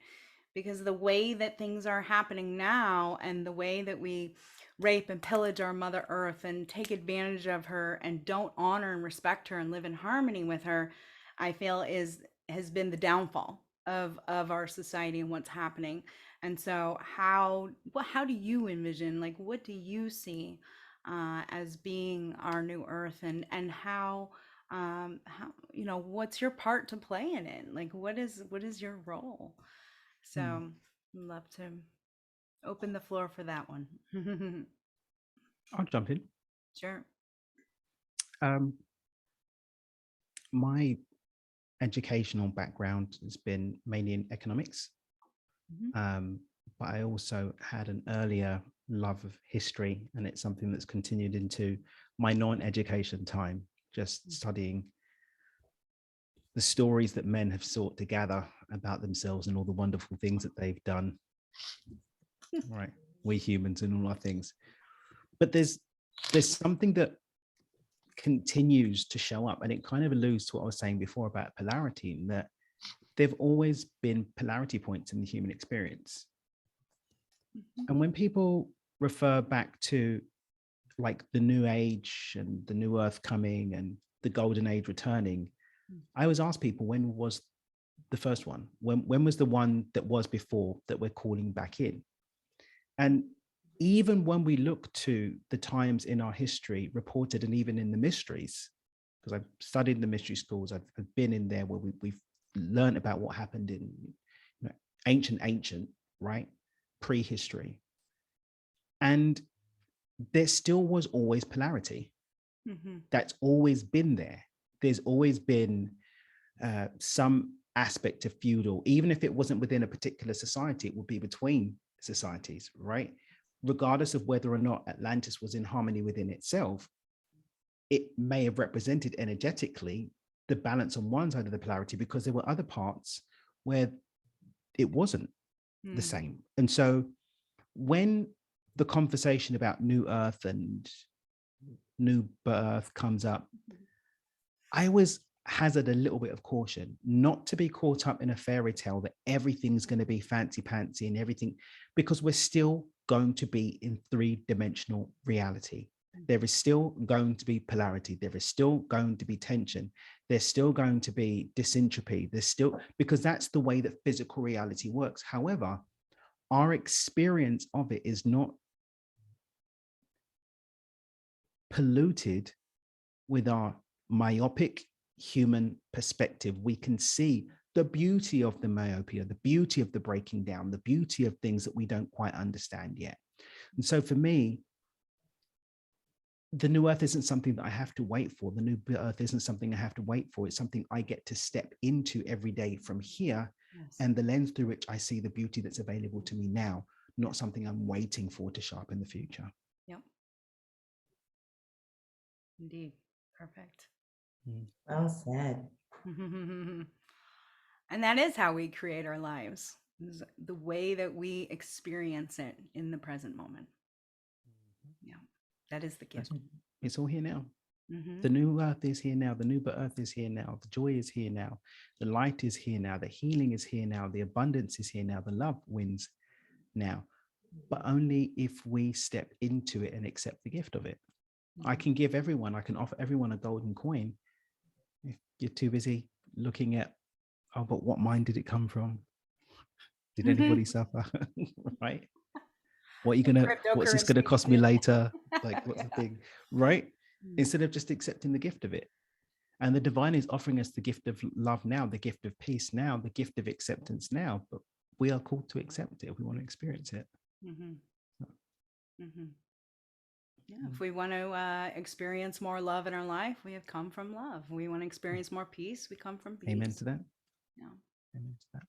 because the way that things are happening now, and the way that we rape and pillage our mother earth and take advantage of her and don't honor and respect her and live in harmony with her, I feel has been the downfall of our society and what's happening. And so how do you envision, like, what do you see as being our new earth, and how, what's your part to play in it? Like, what is your role? So love to open the floor for that one. I'll jump in. Sure. My educational background has been mainly in economics. But I also had an earlier love of history, and it's something that's continued into my non-education time, just studying the stories that men have sought to gather about themselves and all the wonderful things that they've done. Right, we humans and all our things. But there's something that continues to show up, and it kind of alludes to what I was saying before about polarity, in that there've always been polarity points in the human experience. And when people refer back to like the new age and the new earth coming and the golden age returning, I always ask people, when was the first one? When was the one that was before that we're calling back in? And even when we look to the times in our history reported, and even in the mysteries, because I've studied the mystery schools, I've been in there where we've learned about what happened in ancient, right? Prehistory. And there still was always polarity. That's always been there. There's always been some aspect of feudal, even if it wasn't within a particular society, it would be between societies, right? Regardless of whether or not Atlantis was in harmony within itself, it may have represented energetically the balance on one side of the polarity, because there were other parts where it wasn't the same. And so when the conversation about new earth and new birth comes up, I always hazard a little bit of caution, not to be caught up in a fairy tale that everything's going to be fancy pantsy and everything, because we're still going to be in three-dimensional reality. There is still going to be polarity. There is still going to be tension. There's still going to be dysentropy. There's still, because that's the way that physical reality works. However, our experience of it is not polluted with our myopic human perspective. We can see the beauty of the myopia, the beauty of the breaking down, the beauty of things that we don't quite understand yet. And so for me, the new earth isn't something that I have to wait for. The new earth isn't something I have to wait for. It's something I get to step into every day from here. Yes. And the lens through which I see the beauty that's available to me now, not something I'm waiting for to show up in the future. Yep. Indeed. Perfect. Well said. And that is how we create our lives, is the way that we experience it in the present moment. Yeah, that is the gift. It's all here now. The new earth is here now. The new earth is here now. The joy is here now. The light is here now. The healing is here now. The abundance is here now. The love wins now. But only if we step into it and accept the gift of it. I can give everyone, I can offer everyone a golden coin. If you're too busy looking at, oh, but what mind did it come from? Did anybody suffer? Right? What are you gonna, what's this gonna cost me later? Like, what's the thing? Right? Instead of just accepting the gift of it. And the divine is offering us the gift of love now, the gift of peace now, the gift of acceptance now, but we are called to accept it. We want to experience it. Yeah, if we want to experience more love in our life, we have come from love. We want to experience more peace, we come from peace. Amen to that. Yeah. Amen to that.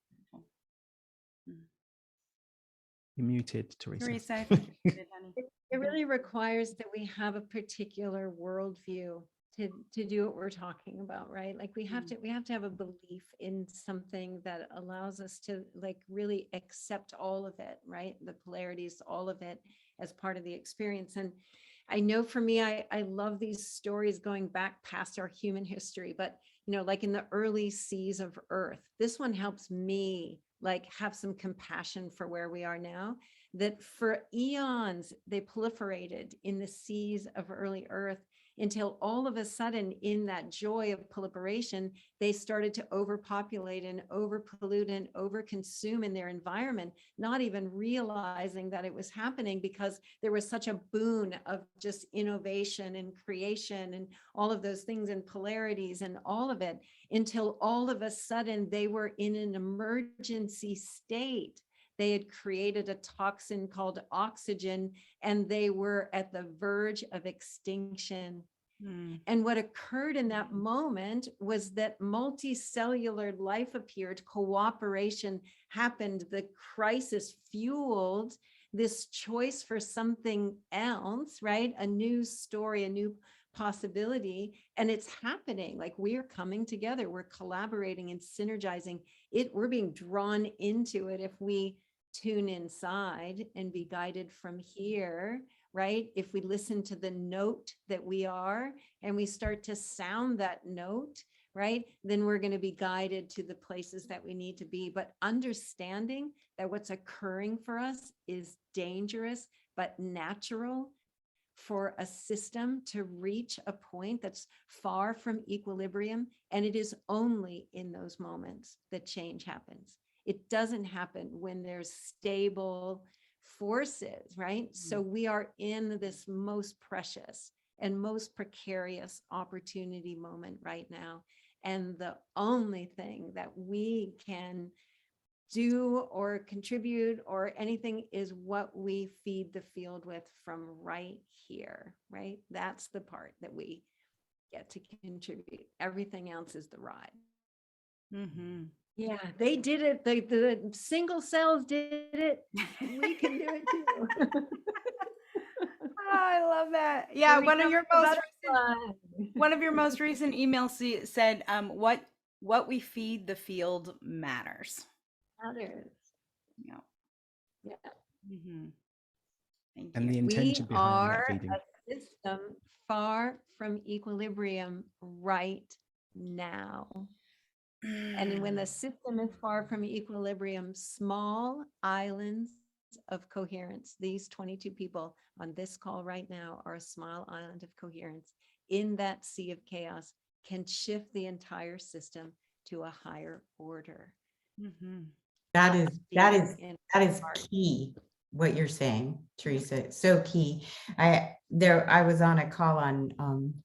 You're muted, Teresa. Teresa, I think you're muted, honey. It really requires that we have a particular worldview to do what we're talking about, right? Like we have to have a belief in something that allows us to like really accept all of it, right? The polarities, all of it as part of the experience. And I know for me, I love these stories going back past our human history, but you know, like in the early seas of Earth, this one helps me like have some compassion for where we are now, that for eons, they proliferated in the seas of early Earth until all of a sudden in that joy of proliferation, they started to overpopulate and overpollute and overconsume in their environment, not even realizing that it was happening because there was such a boon of just innovation and creation and all of those things and polarities and all of it, until all of a sudden they were in an emergency state. They had created a toxin called oxygen, and they were at the verge of extinction. Mm. And what occurred in that moment was that multicellular life appeared, cooperation happened, the crisis fueled this choice for something else, right? A new story, a new possibility. And it's happening. Like we're coming together, we're collaborating and synergizing it. We're being drawn into it if we tune inside and be guided from here, right? If we listen to the note that we are and we start to sound that note, right? Then we're going to be guided to the places that we need to be. But understanding that what's occurring for us is dangerous, but natural for a system to reach a point that's far from equilibrium. And it is only in those moments that change happens. It doesn't happen when there's stable forces, right? So we are in this most precious and most precarious opportunity moment right now. And the only thing that we can do or contribute or anything is what we feed the field with from right here, right? That's the part that we get to contribute. Everything else is the ride. Mm-hmm. Yeah, they did it. The single cells did it. We can do it too. Oh, I love that. Yeah, Here we come with the butterfly. one of your most recent emails said, what we feed the field matters. Matters. Yeah. Yeah. Mm-hmm. Thank And the you. intention We behind that are feeding. a system far from equilibrium right now. And when the system is far from equilibrium, small islands of coherence, these 22 people on this call right now are a small island of coherence in that sea of chaos, can shift the entire system to a higher order. Mm-hmm. That Being is in that is heart. key, what you're saying, Teresa. It's so key. I was on a call on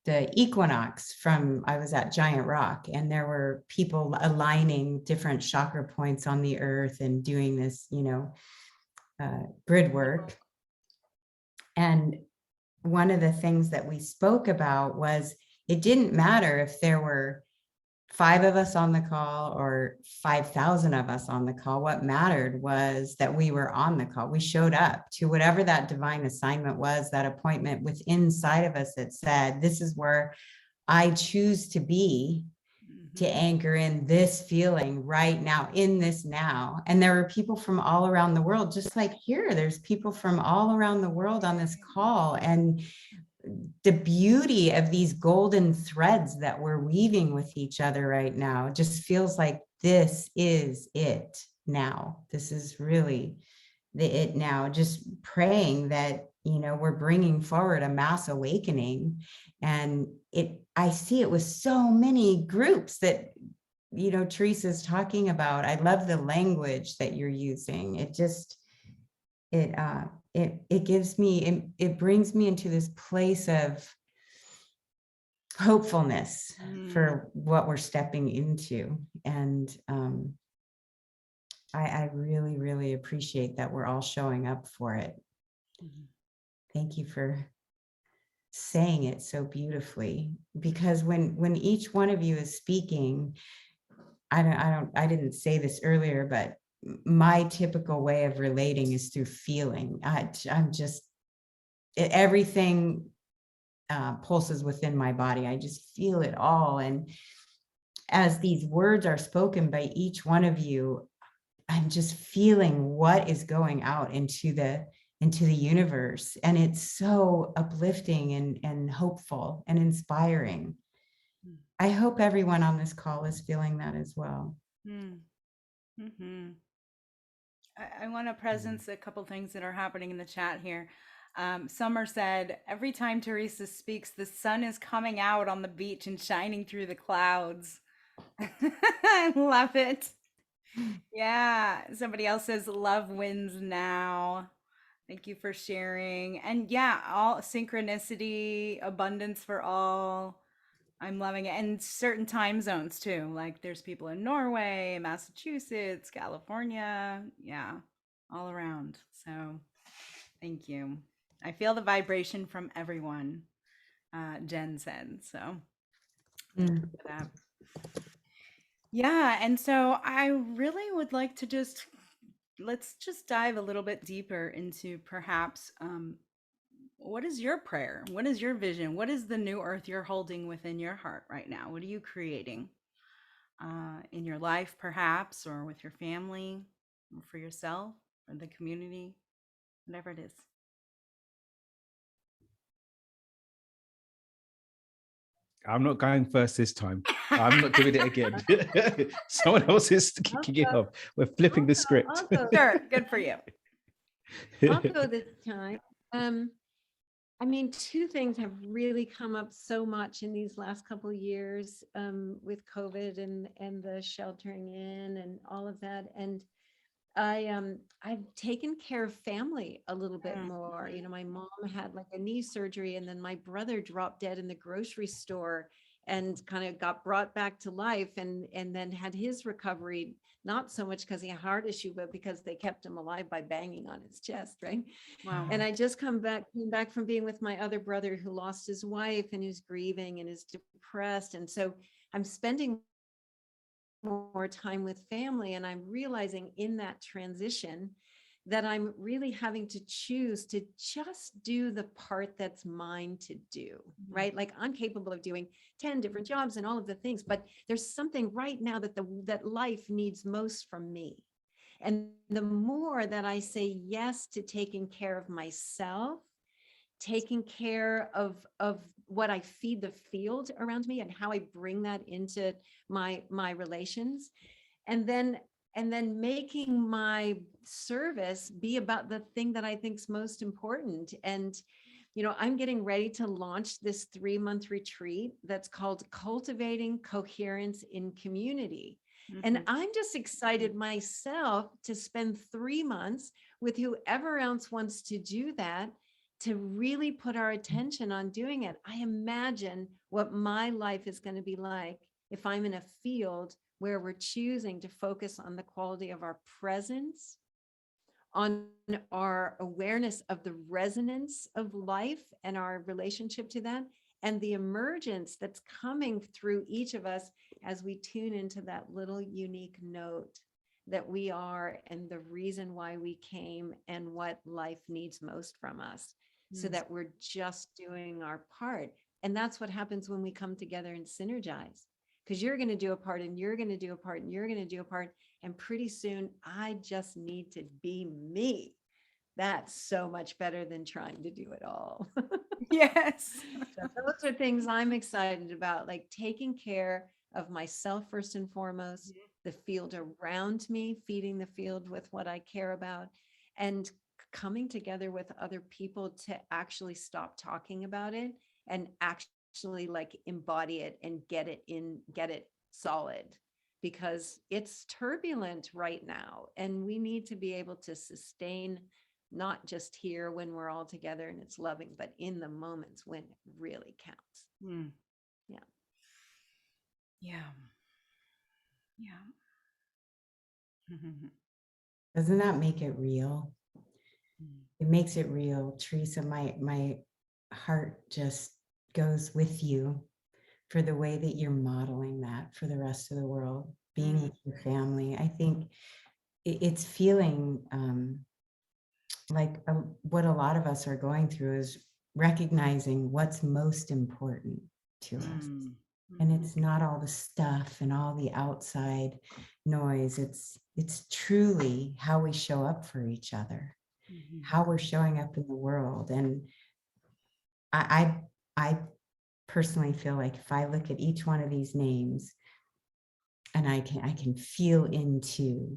the equinox I was at Giant Rock, and there were people aligning different chakra points on the earth and doing this, grid work. And one of the things that we spoke about was it didn't matter if there were 5 of us on the call or 5,000 of us on the call. What mattered was that we were on the call. We showed up to whatever that divine assignment was, that appointment within inside of us that said, this is where I choose to be, to anchor in this feeling right now, in this now. And there were people from all around the world, just like here, there's people from all around the world on this call. And the beauty of these golden threads that we're weaving with each other right now just feels like this is it now. This is really it now. Just praying that, we're bringing forward a mass awakening. And I see it with so many groups that, Teresa's talking about. I love the language that you're using. It just, it gives me, it brings me into this place of hopefulness for what we're stepping into. And I really, really appreciate that we're all showing up for it. Thank you for saying it so beautifully, because when each one of you is speaking, I didn't say this earlier, but my typical way of relating is through feeling. I'm just, everything pulses within my body. I just feel it all. And as these words are spoken by each one of you, I'm just feeling what is going out into the universe. And it's so uplifting and hopeful and inspiring. I hope everyone on this call is feeling that as well. Mm-hmm. I want to presence a couple things that are happening in the chat here. Summer said, every time Teresa speaks, the sun is coming out on the beach and shining through the clouds. I love it. Yeah. Somebody else says, love wins now. Thank you for sharing. And yeah, all synchronicity, abundance for all. I'm loving it. And certain time zones too. Like there's people in Norway, Massachusetts, California. Yeah, all around. So thank you. I feel the vibration from everyone. Jen said. So thank Mm. you for that. Yeah, and so I really would like to just let's just dive a little bit deeper into perhaps what is your prayer? What is your vision? What is the new earth you're holding within your heart right now? What are you creating in your life, perhaps, or with your family, or for yourself, or the community, whatever it is? I'm not going first this time. I'm not doing it again. Someone else is kicking it off. We're flipping the script. I'll go. Sure, good for you. I'll go this time. I mean, two things have really come up so much in these last couple of years with COVID and the sheltering in and all of that. And I've taken care of family a little bit more. You know, my mom had like a knee surgery, and then my brother dropped dead in the grocery store and kind of got brought back to life, and then had his recovery, not so much because he had a heart issue, but because they kept him alive by banging on his chest, right? Wow. And I just came back from being with my other brother who lost his wife and who's grieving and is depressed. And so I'm spending more time with family, and I'm realizing in that transition that I'm really having to choose to just do the part that's mine to do, right? Like I'm capable of doing 10 different jobs and all of the things, but there's something right now that life needs most from me. And the more that I say yes to taking care of myself, taking care of what I feed the field around me and how I bring that into my relations, and then making my service be about the thing that I think is most important. And you know, I'm getting ready to launch this 3-month retreat that's called Cultivating Coherence in Community. And I'm just excited myself to spend 3 months with whoever else wants to do that, to really put our attention on doing it. I imagine what my life is going to be like if I'm in a field where we're choosing to focus on the quality of our presence, on our awareness of the resonance of life and our relationship to that, and the emergence that's coming through each of us as we tune into that little unique note that we are and the reason why we came and what life needs most from us, so that we're just doing our part. And that's what happens when we come together and synergize, because you're going to do a part and you're going to do a part and you're going to do a part. And pretty soon I just need to be me. That's so much better than trying to do it all. Yes. So those are things I'm excited about, like taking care of myself first and foremost, the field around me, feeding the field with what I care about, and coming together with other people to actually stop talking about it and actually like embody it and get it solid, because it's turbulent right now and we need to be able to sustain, not just here when we're all together and it's loving, but in the moments when it really counts. Yeah. Yeah. Yeah. Doesn't that make it real? It makes it real. Teresa, my heart just goes with you for the way that you're modeling that for the rest of the world, being with your family. I think it's feeling like what a lot of us are going through is recognizing what's most important to us. And it's not all the stuff and all the outside noise. It's truly how we show up for each other, how we're showing up in the world. And I personally feel like if I look at each one of these names and I can feel into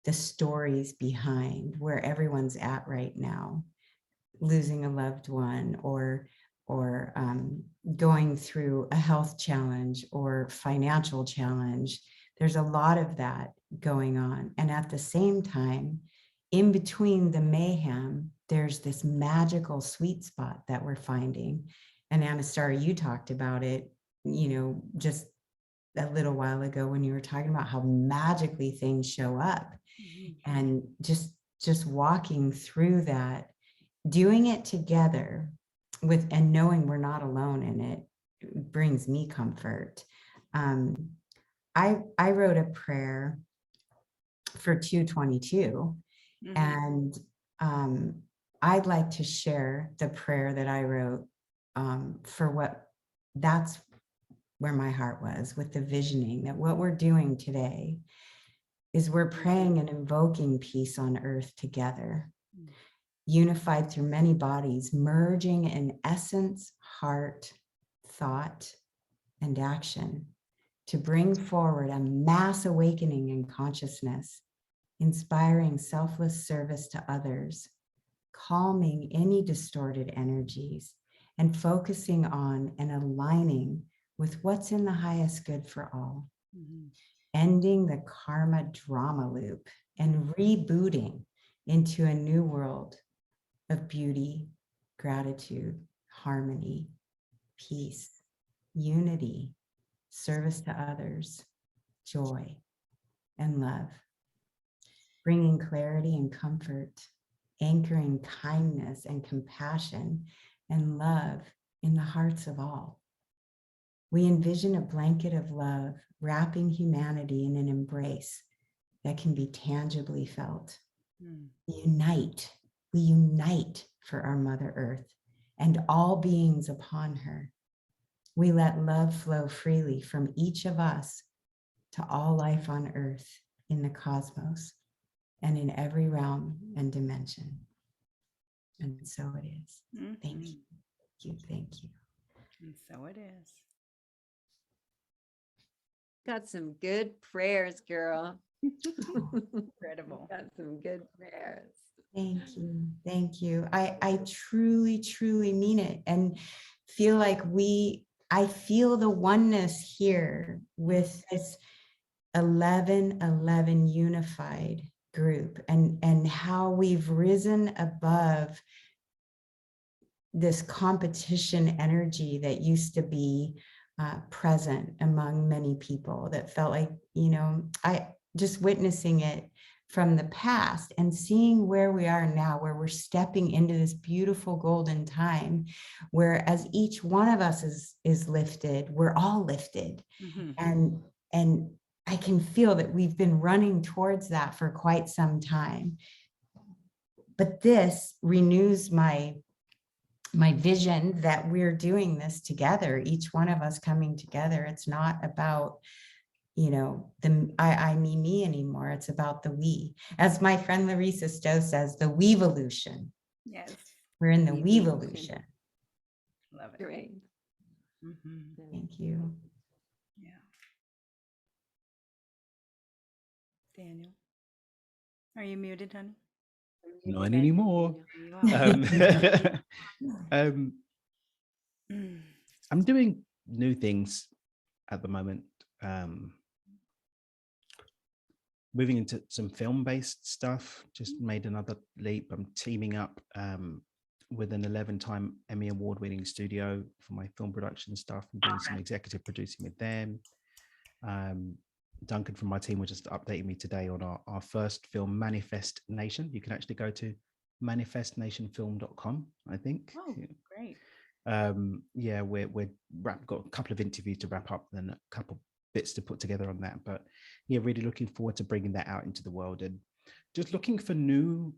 the stories behind where everyone's at right now, losing a loved one or going through a health challenge or financial challenge. There's a lot of that going on. And at the same time, in between the mayhem, there's this magical sweet spot that we're finding. And Anastara, you talked about it, you know, just a little while ago when you were talking about how magically things show up. And just walking through that, doing it together and knowing we're not alone in it brings me comfort. I wrote a prayer for 222, and I'd like to share the prayer that I wrote for that's where my heart was with the visioning that what we're doing today is we're praying and invoking peace on earth together, unified through many bodies, merging in essence, heart, thought, and action to bring forward a mass awakening in consciousness, inspiring selfless service to others, calming any distorted energies, and focusing on and aligning with what's in the highest good for all, ending the karma drama loop and rebooting into a new world of beauty, gratitude, harmony, peace, unity, service to others, joy, and love, bringing clarity and comfort, anchoring kindness and compassion and love in the hearts of all. We envision a blanket of love wrapping humanity in an embrace that can be tangibly felt. We unite for our Mother Earth and all beings upon her. We let love flow freely from each of us to all life on earth, in the cosmos, and in every realm and dimension. And so it is. Thank you. Thank you. Thank you. And so it is. Got some good prayers, girl. Incredible. Got some good prayers. Thank you. Thank you. I truly, truly mean it, and feel like I feel the oneness here with this 11 unified group, and how we've risen above this competition energy that used to be present among many people, that felt like, I just witnessing it from the past and seeing where we are now, where we're stepping into this beautiful golden time, where as each one of us is lifted, we're all lifted. And I can feel that we've been running towards that for quite some time. But this renews my vision that we're doing this together, each one of us coming together. It's not about, the I, me anymore. It's about the we. As my friend Larissa Stowe says, the weevolution. Yes. We're in the Weevolution. weevolution. Love it. Great. Thank you. Yeah. Daniel, are you muted, honey? Not anymore. You are. I'm doing new things at the moment. Moving into some film-based stuff. Just made another leap. I'm teaming up with an 11-time Emmy award-winning studio for my film production stuff. I'm doing some executive producing with them. Duncan from my team was just updating me today on our first film, Manifest Nation. You can actually go to manifestnationfilm.com, I think. Oh, great. We're got a couple of interviews to wrap up and a couple bits to put together on that, but really looking forward to bringing that out into the world and just looking for new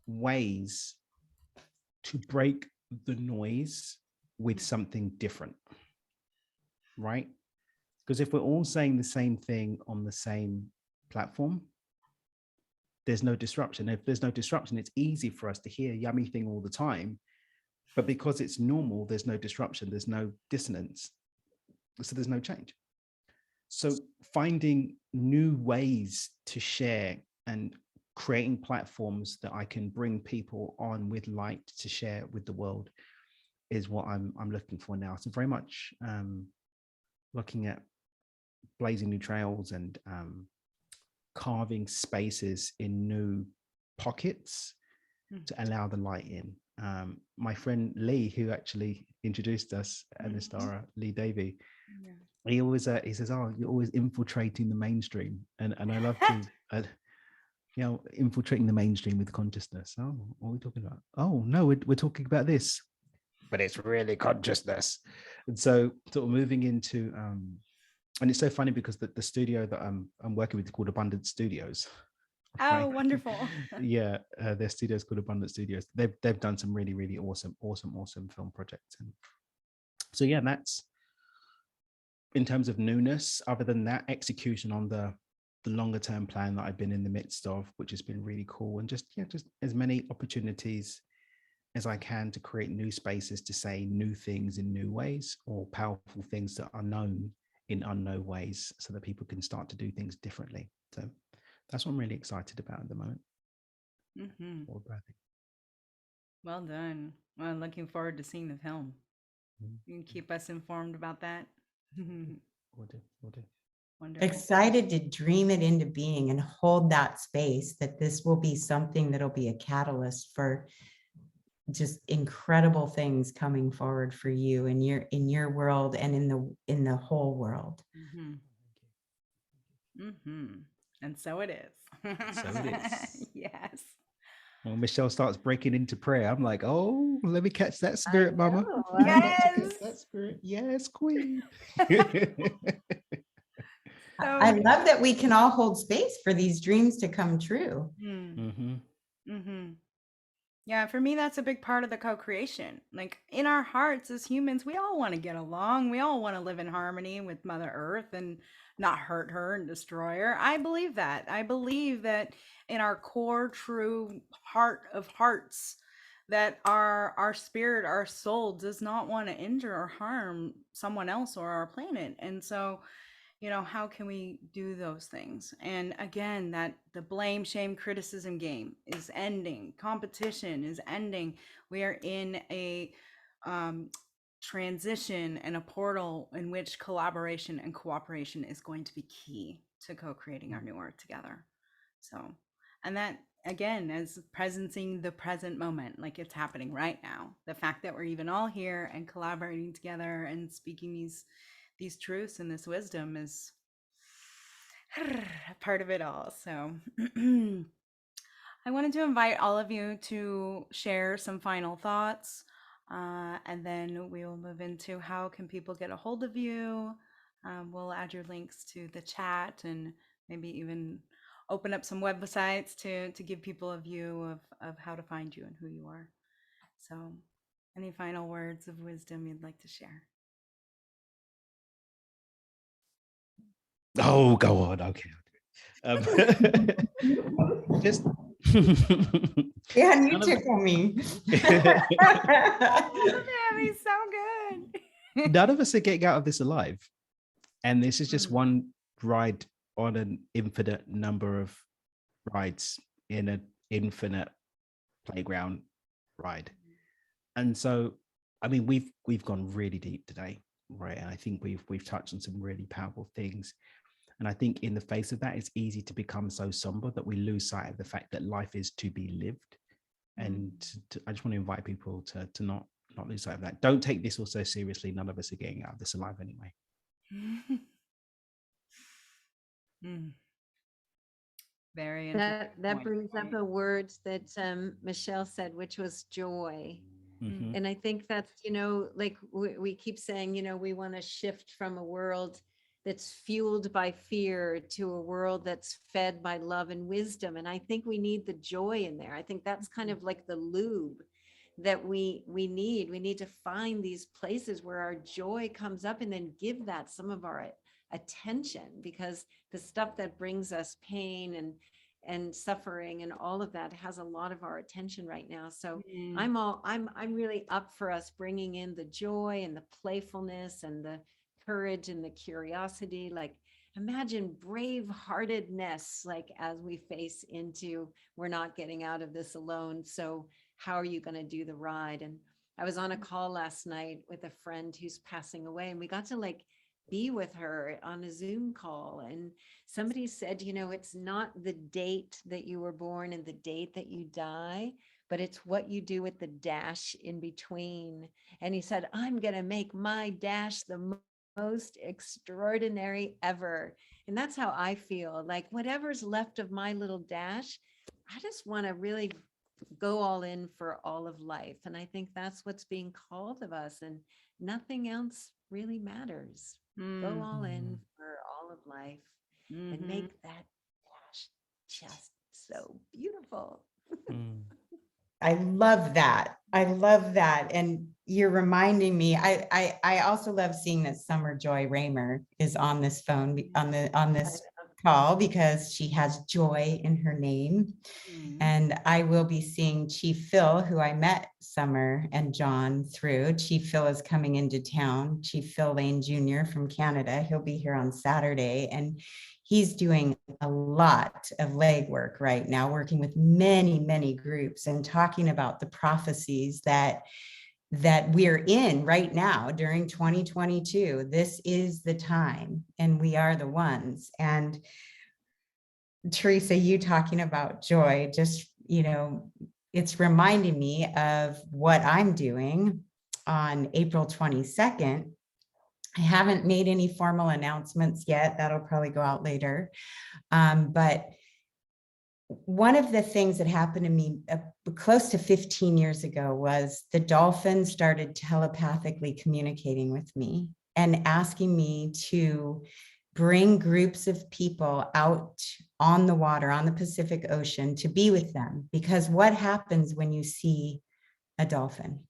ways to break the noise with something different, right? Because if we're all saying the same thing on the same platform, there's no disruption. If there's no disruption, it's easy for us to hear yummy thing all the time. But because it's normal, there's no disruption, there's no dissonance. So there's no change. So finding new ways to share and creating platforms that I can bring people on with light to share with the world is what I'm looking for now. So very much looking at blazing new trails and carving spaces in new pockets to allow the light in. My friend Lee, who actually introduced us, Anastara, Lee Davey, he always he says, "Oh, you're always infiltrating the mainstream," and I love to, infiltrating the mainstream with consciousness. Oh, what are we talking about? Oh no, we're talking about this. but it's really consciousness. And so sort of moving into and it's so funny because the studio that I'm working with is called Abundant Studios. Oh, Right. wonderful. Yeah, their studio is called Abundant Studios. They've done some really, really awesome film projects. And so yeah, that's in terms of newness. Other than that, execution on the longer term plan that I've been in the midst of, which has been really cool. And just as many opportunities as I can to create new spaces to say new things in new ways, or powerful things that are known in unknown ways, so that people can start to do things differently. So that's what I'm really excited about at the moment. Mm-hmm. Or birthing. Well done. Well, I'm looking forward to seeing the film. You can keep us informed about that. Will do. Wonderful. Excited to dream it into being and hold that space, that this will be something that'll be a catalyst for just incredible things coming forward for you in your world and in the whole world. Mm-hmm. Mm-hmm. And so it is. So it is. Yes. When Michelle starts breaking into prayer, I'm like, oh, let me catch that spirit, mama. know, I got to Yes. catch that spirit. Yes, queen. I So love that we can all hold space for these dreams to come true. Mm-hmm. Mm-hmm. Yeah, for me, that's a big part of the co-creation. Like in our hearts as humans, we all want to get along. We all want to live in harmony with Mother Earth and not hurt her and destroy her. I believe that. I believe that in our core, true heart of hearts, that our spirit, our soul does not want to injure or harm someone else or our planet. And so how can we do those things? And again, that the blame, shame, criticism game is ending. Competition is ending. We are in a transition and a portal in which collaboration and cooperation is going to be key to co-creating our new art together. So, and that again, as presencing the present moment, like it's happening right now. The fact that we're even all here and collaborating together and speaking these truths and this wisdom is part of it all. So I wanted to invite all of you to share some final thoughts, and then we will move into how can people get a hold of you. We'll add your links to the chat and maybe even open up some websites to give people a view of how to find you and who you are. So any final words of wisdom you'd like to share? Oh, go on. Okay. Just Yeah, you tickle me. He's so good. None of us are getting out of this alive. And this is just Mm. one ride on an infinite number of rides in an infinite playground ride. And so, I mean, we've gone really deep today, right? And I think we've touched on some really powerful things. And I think in the face of that, it's easy to become so somber that we lose sight of the fact that life is to be lived. And I just want to invite people to not lose sight of that. Don't take this all so seriously. None of us are getting out of this alive anyway. Very interesting. That brings up a word that Michelle said, which was joy. Mhm. And I think that's, like we keep saying, we want to shift from a world that's fueled by fear to a world that's fed by love and wisdom. And I think we need the joy in there. I think that's kind of like the lube that we need. We need to find these places where our joy comes up and then give that some of our attention, because the stuff that brings us pain and suffering and all of that has a lot of our attention right now. So I'm really up for us bringing in the joy and the playfulness and the courage and the curiosity. Like imagine brave-heartedness, like as we face into, we're not getting out of this alone. So how are you going to do the ride? And I was on a call last night with a friend who's passing away, and we got to like be with her on a Zoom call. And somebody said, it's not the date that you were born and the date that you die, but it's what you do with the dash in between. And he said, I'm going to make my dash the most extraordinary ever. And that's how I feel. Like whatever's left of my little dash, I just want to really go all in for all of life. And I think that's what's being called of us, and nothing else really matters. Go all in for all of life and Mm-hmm. make that dash just so beautiful. Mm. I love that. I love that. And you're reminding me, I also love seeing that Summer Joy Raymer is on this phone, on this call, because she has joy in her name. And I will be seeing Chief Phil, who I met Summer and John through. Chief Phil is coming into town, Chief Phil Lane Jr. from Canada. He'll be here on Saturday. And he's doing a lot of legwork right now, working with many, many groups and talking about the prophecies that we're in right now during 2022. This is the time, and we are the ones. And Teresa, you talking about joy, just, it's reminding me of what I'm doing on April 22nd. I haven't made any formal announcements yet. That'll probably go out later. But one of the things that happened to me close to 15 years ago was the dolphins started telepathically communicating with me and asking me to bring groups of people out on the water, on the Pacific Ocean, to be with them. Because what happens when you see a dolphin?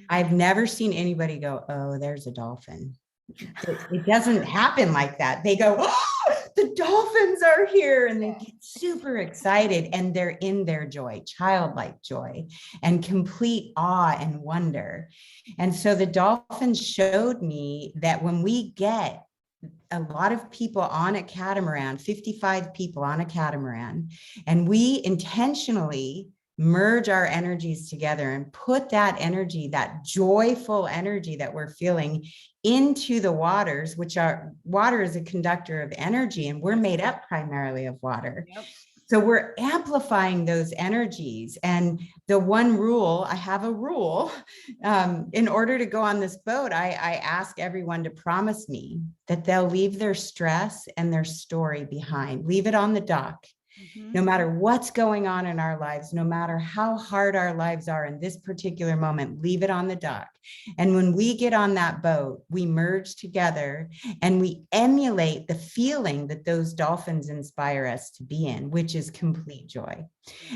I've never seen anybody go, oh, there's a dolphin. It doesn't happen like that. They go, oh, the dolphins are here, and they get super excited, and they're in their joy, childlike joy, and complete awe and wonder. And so the dolphins showed me that when we get a lot of people on a catamaran, 55 people on a catamaran, and we intentionally merge our energies together and put that energy, that joyful energy that we're feeling, into the waters, which are, water is a conductor of energy, and we're made up primarily of water. Yep. So we're amplifying those energies. And the one rule, I have a rule, in order to go on this boat, I ask everyone to promise me that they'll leave their stress and their story behind, leave it on the dock. No matter what's going on in our lives, no matter how hard our lives are in this particular moment, leave it on the dock. And when we get on that boat, we merge together and we emulate the feeling that those dolphins inspire us to be in, which is complete joy.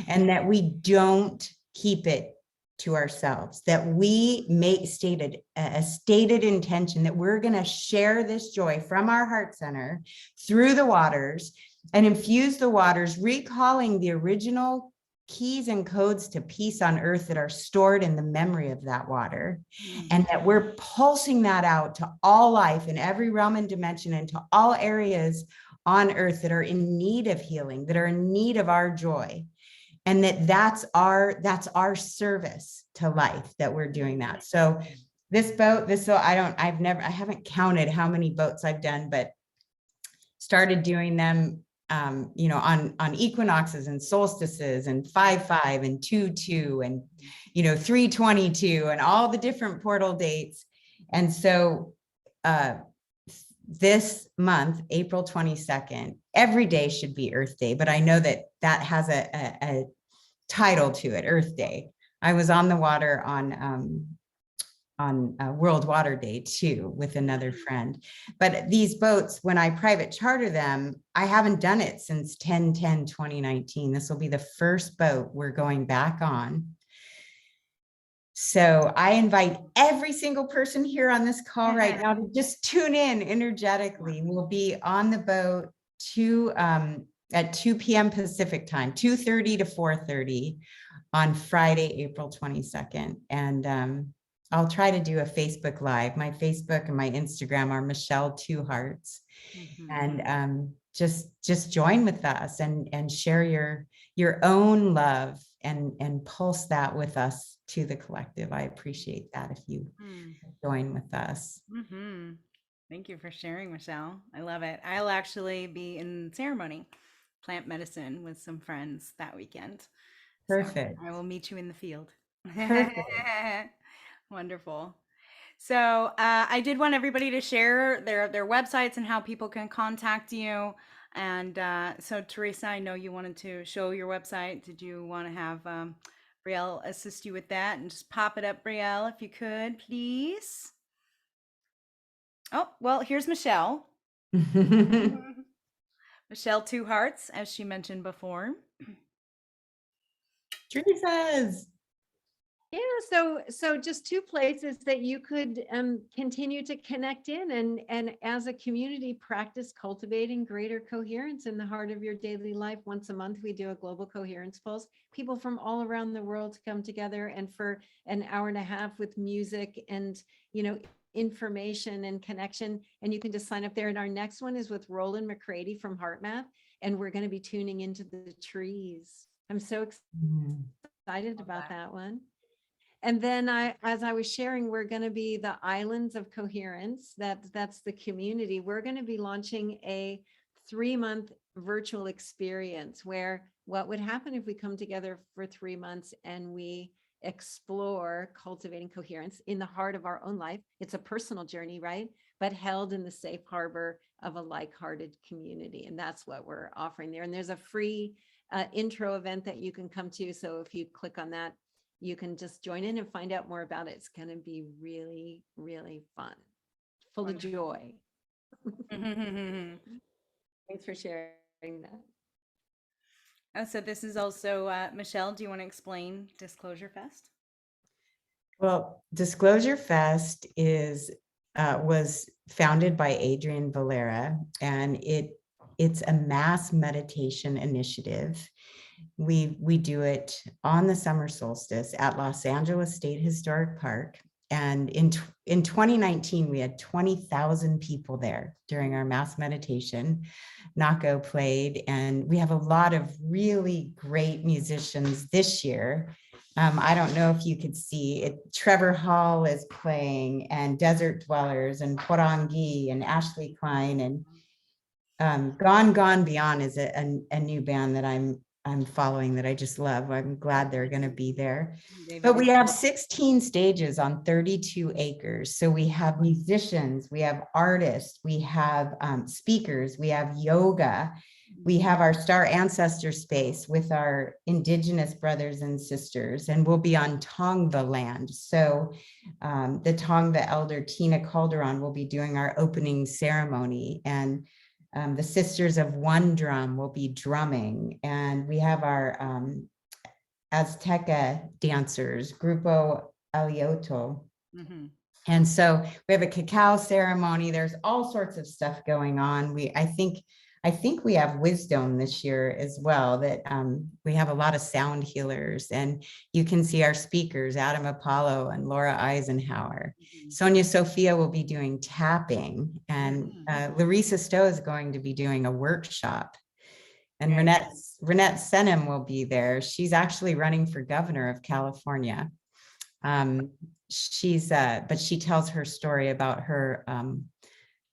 And that we don't keep it to ourselves, that we make a stated intention that we're going to share this joy from our heart center through the waters and infuse the waters, recalling the original keys and codes to peace on earth that are stored in the memory of that water. And that we're pulsing that out to all life in every realm and dimension, and to all areas on earth that are in need of healing, that are in need of our joy. And that's our service to life, that we're doing that. So this boat, I haven't counted how many boats I've done, but started doing them on equinoxes and solstices and 5/5 and 2/2 and 3/22 and all the different portal dates. And so this month, April 22nd, every day should be Earth Day, but I know that has a title to it, Earth Day. I was on the water on World Water Day too, with another friend. But these boats, when I private charter them, I haven't done it since 10/10/2019. This will be the first boat we're going back on. So I invite every single person here on this call right now to just tune in energetically. We'll be on the boat at 2 p.m. Pacific time, 2:30 to 4:30 on Friday, April 22nd. And I'll try to do a Facebook Live. My Facebook and my Instagram are Michelle Two Hearts. And just join with us and share your own love and pulse that with us to the collective. I appreciate that if you join with us. Thank you for sharing, Michelle. I love it. I'll actually be in ceremony, plant medicine, with some friends that weekend. Perfect. So I will meet you in the field. Perfect. Wonderful. So I did want everybody to share their websites and how people can contact you. And so, Teresa, I know you wanted to show your website. Did you want to have Brielle assist you with that? And just pop it up, Brielle, if you could, please. Oh, well, here's Michelle. Michelle Two Hearts, as she mentioned before. Teresa's. Yeah, so just two places that you could continue to connect in and as a community practice cultivating greater coherence in the heart of your daily life. Once a month, we do a global coherence pulse. People from all around the world come together, and for an hour and a half with music and, information and connection. And you can just sign up there. And our next one is with Roland McCready from HeartMath, and we're going to be tuning into the trees. I'm so excited about that one. And then as I was sharing, we're going to be the Islands of Coherence. That's the community. We're going to be launching a 3-month virtual experience where what would happen if we come together for 3 months and we explore cultivating coherence in the heart of our own life. It's a personal journey, right? But held in the safe harbor of a like-hearted community. And that's what we're offering there. And there's a free intro event that you can come to. So if you click on that, you can just join in and find out more about it. It's going to be really, really fun, full of joy. Thanks for sharing that. Oh, so this is also, Michelle, do you want to explain Disclosure Fest? Well, Disclosure Fest was founded by Adrienne Valera, and it's a mass meditation initiative. We do it on the summer solstice at Los Angeles State Historic Park. And in 2019, we had 20,000 people there during our mass meditation. Nako played, and we have a lot of really great musicians this year. I don't know if you could see it. Trevor Hall is playing, and Desert Dwellers, and Porangi, and Ashley Klein, and Gone Gone Beyond is a new band that I'm following that I just love. I'm glad they're going to be there. But we have 16 stages on 32 acres. So we have musicians, we have artists, we have speakers, we have yoga, we have our Star Ancestor space with our Indigenous brothers and sisters, and we'll be on Tongva land. So the Tongva elder Tina Calderon will be doing our opening ceremony, and the Sisters of One Drum will be drumming, and we have our Azteca dancers, Grupo Alioto. And so we have a cacao ceremony. There's all sorts of stuff going on. I think we have wisdom this year as well, that we have a lot of sound healers, and you can see our speakers, Adam Apollo and Laura Eisenhower. Sonia Sophia will be doing tapping, and Larissa Stowe is going to be doing a workshop. And Renette Senem will be there. She's actually running for governor of California. But she tells her story about her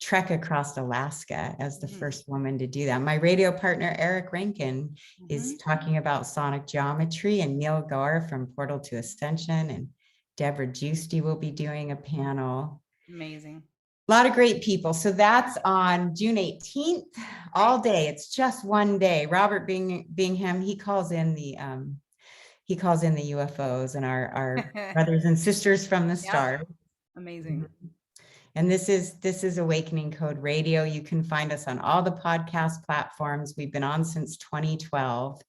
trek across Alaska as the first woman to do that. My radio partner, Eric Rankin, is talking about sonic geometry, and Neil Gar from Portal to Ascension, and Deborah Giusti will be doing a panel. Amazing. A lot of great people. So that's on June 18th, all day. It's just one day. Robert Bingham, he calls in the UFOs and our brothers and sisters from the stars. Amazing. And this is Awakening Code Radio. You can find us on all the podcast platforms. We've been on since 2012,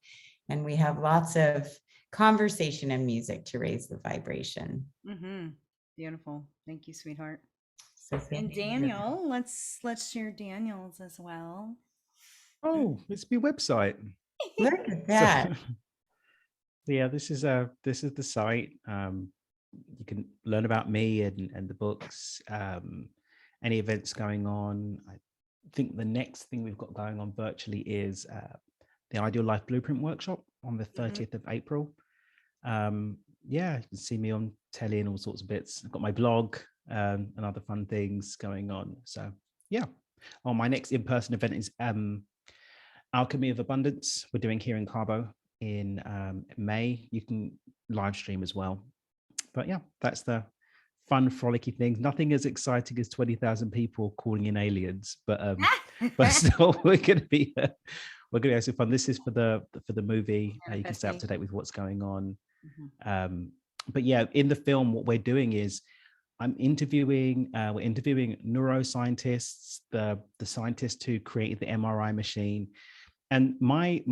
and we have lots of conversation and music to raise the vibration. Beautiful. Thank you, sweetheart. So and Daniel, let's share Daniel's as well. Oh, it's my website. Look at that. So, yeah, this is the site. You can learn about me and the books, any events going on. I think the next thing we've got going on virtually is the Ideal Life Blueprint Workshop on the 30th of April. Yeah, you can see me on telly and all sorts of bits. I've got my blog and other fun things going on. So yeah. Oh, my next in-person event is Alchemy of Abundance. We're doing here in Cabo in May. You can live stream as well. But yeah, that's the fun, frolicky things. Nothing as exciting as 20,000 people calling in aliens, but still, we're going to be have some fun. This is for the movie. You can stay up to date with what's going on. But yeah, in the film, what we're doing is we're interviewing neuroscientists, the scientists who created the MRI machine, and my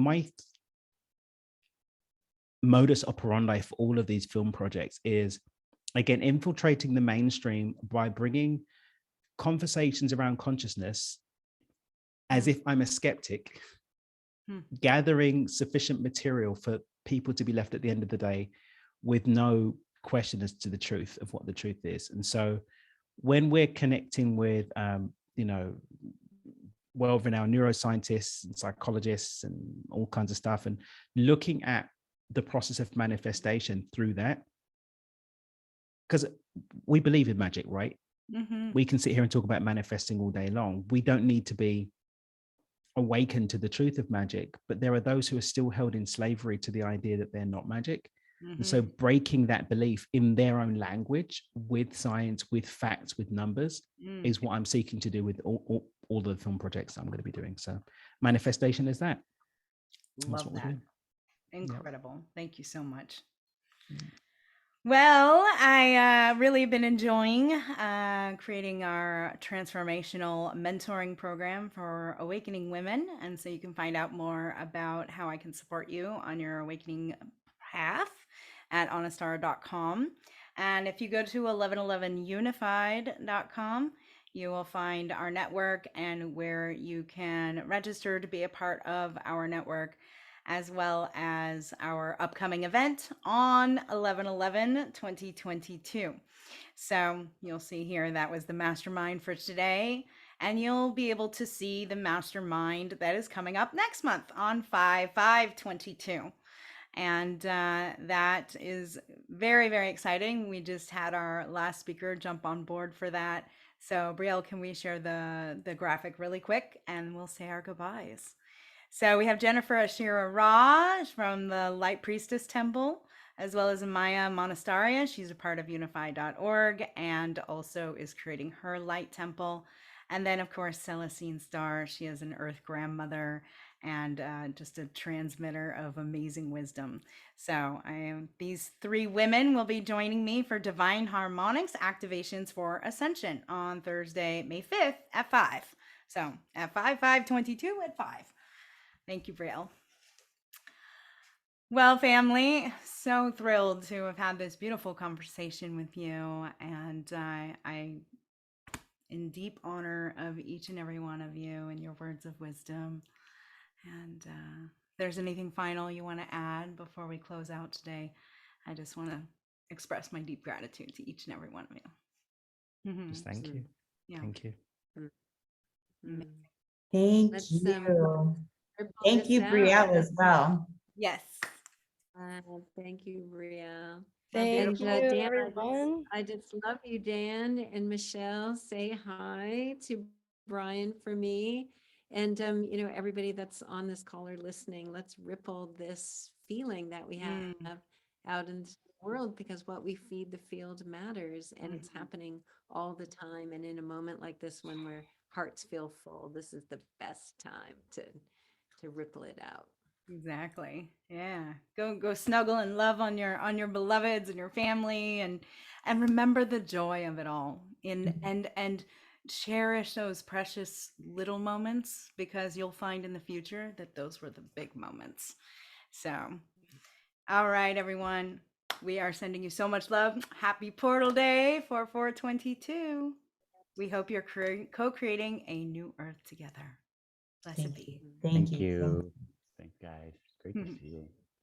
modus operandi for all of these film projects is, again, infiltrating the mainstream by bringing conversations around consciousness as if I'm a skeptic, gathering sufficient material for people to be left at the end of the day with no question as to the truth of what the truth is. And so when we're connecting with, well-renowned neuroscientists and psychologists and all kinds of stuff, and looking at the process of manifestation through that, because we believe in magic, right? We can sit here and talk about manifesting all day long. We don't need to be awakened to the truth of magic, but there are those who are still held in slavery to the idea that they're not magic. And so breaking that belief in their own language, with science, with facts, with numbers, is what I'm seeking to do with all the film projects I'm going to be doing. So manifestation is that. Love that. Incredible. Yep. Thank you so much. Well, I really been enjoying creating our transformational mentoring program for awakening women. And so you can find out more about how I can support you on your awakening path at honestara.com. And if you go to 1111unified.com, you will find our network and where you can register to be a part of our network, as well as our upcoming event on 11/11/2022. So you'll see here that was the mastermind for today, and you'll be able to see the mastermind that is coming up next month on 5/5/22. And that is very, very exciting. We just had our last speaker jump on board for that. So Brielle, can we share the graphic really quick and we'll say our goodbyes. So we have Jennifer Ashira Raj from the Light Priestess Temple, as well as Maya Monastaria. She's a part of unified.org and also is creating her light temple. And then, of course, Celestine Starr. She is an earth grandmother and just a transmitter of amazing wisdom. So these three women will be joining me for Divine Harmonics Activations for Ascension on Thursday, May 5th at 5. So at 5/5/22 at 5. Thank you, Brielle. Well, family, so thrilled to have had this beautiful conversation with you. And I in deep honor of each and every one of you and your words of wisdom. And if there's anything final you want to add before we close out today, I just want to express my deep gratitude to each and every one of you. Just thank you. Yeah. Thank you. Thank you. Thank you, Brielle, as well. Yes. Thank you, Brielle. Thank you, Dan, everyone. I just love you, Dan and Michelle. Say hi to Brian for me. And, everybody that's on this call or listening, let's ripple this feeling that we have out in the world, because what we feed the field matters, and it's happening all the time. And in a moment like this, when our hearts feel full, this is the best time to ripple it out. Exactly. Yeah. Go snuggle and love on your beloveds and your family, and remember the joy of it all. And cherish those precious little moments, because you'll find in the future that those were the big moments. So, all right, everyone. We are sending you so much love. Happy Portal Day for 4/22. We hope you're co-creating a new earth together. Blessed be. Thank you. Thanks, guys. Great to see you.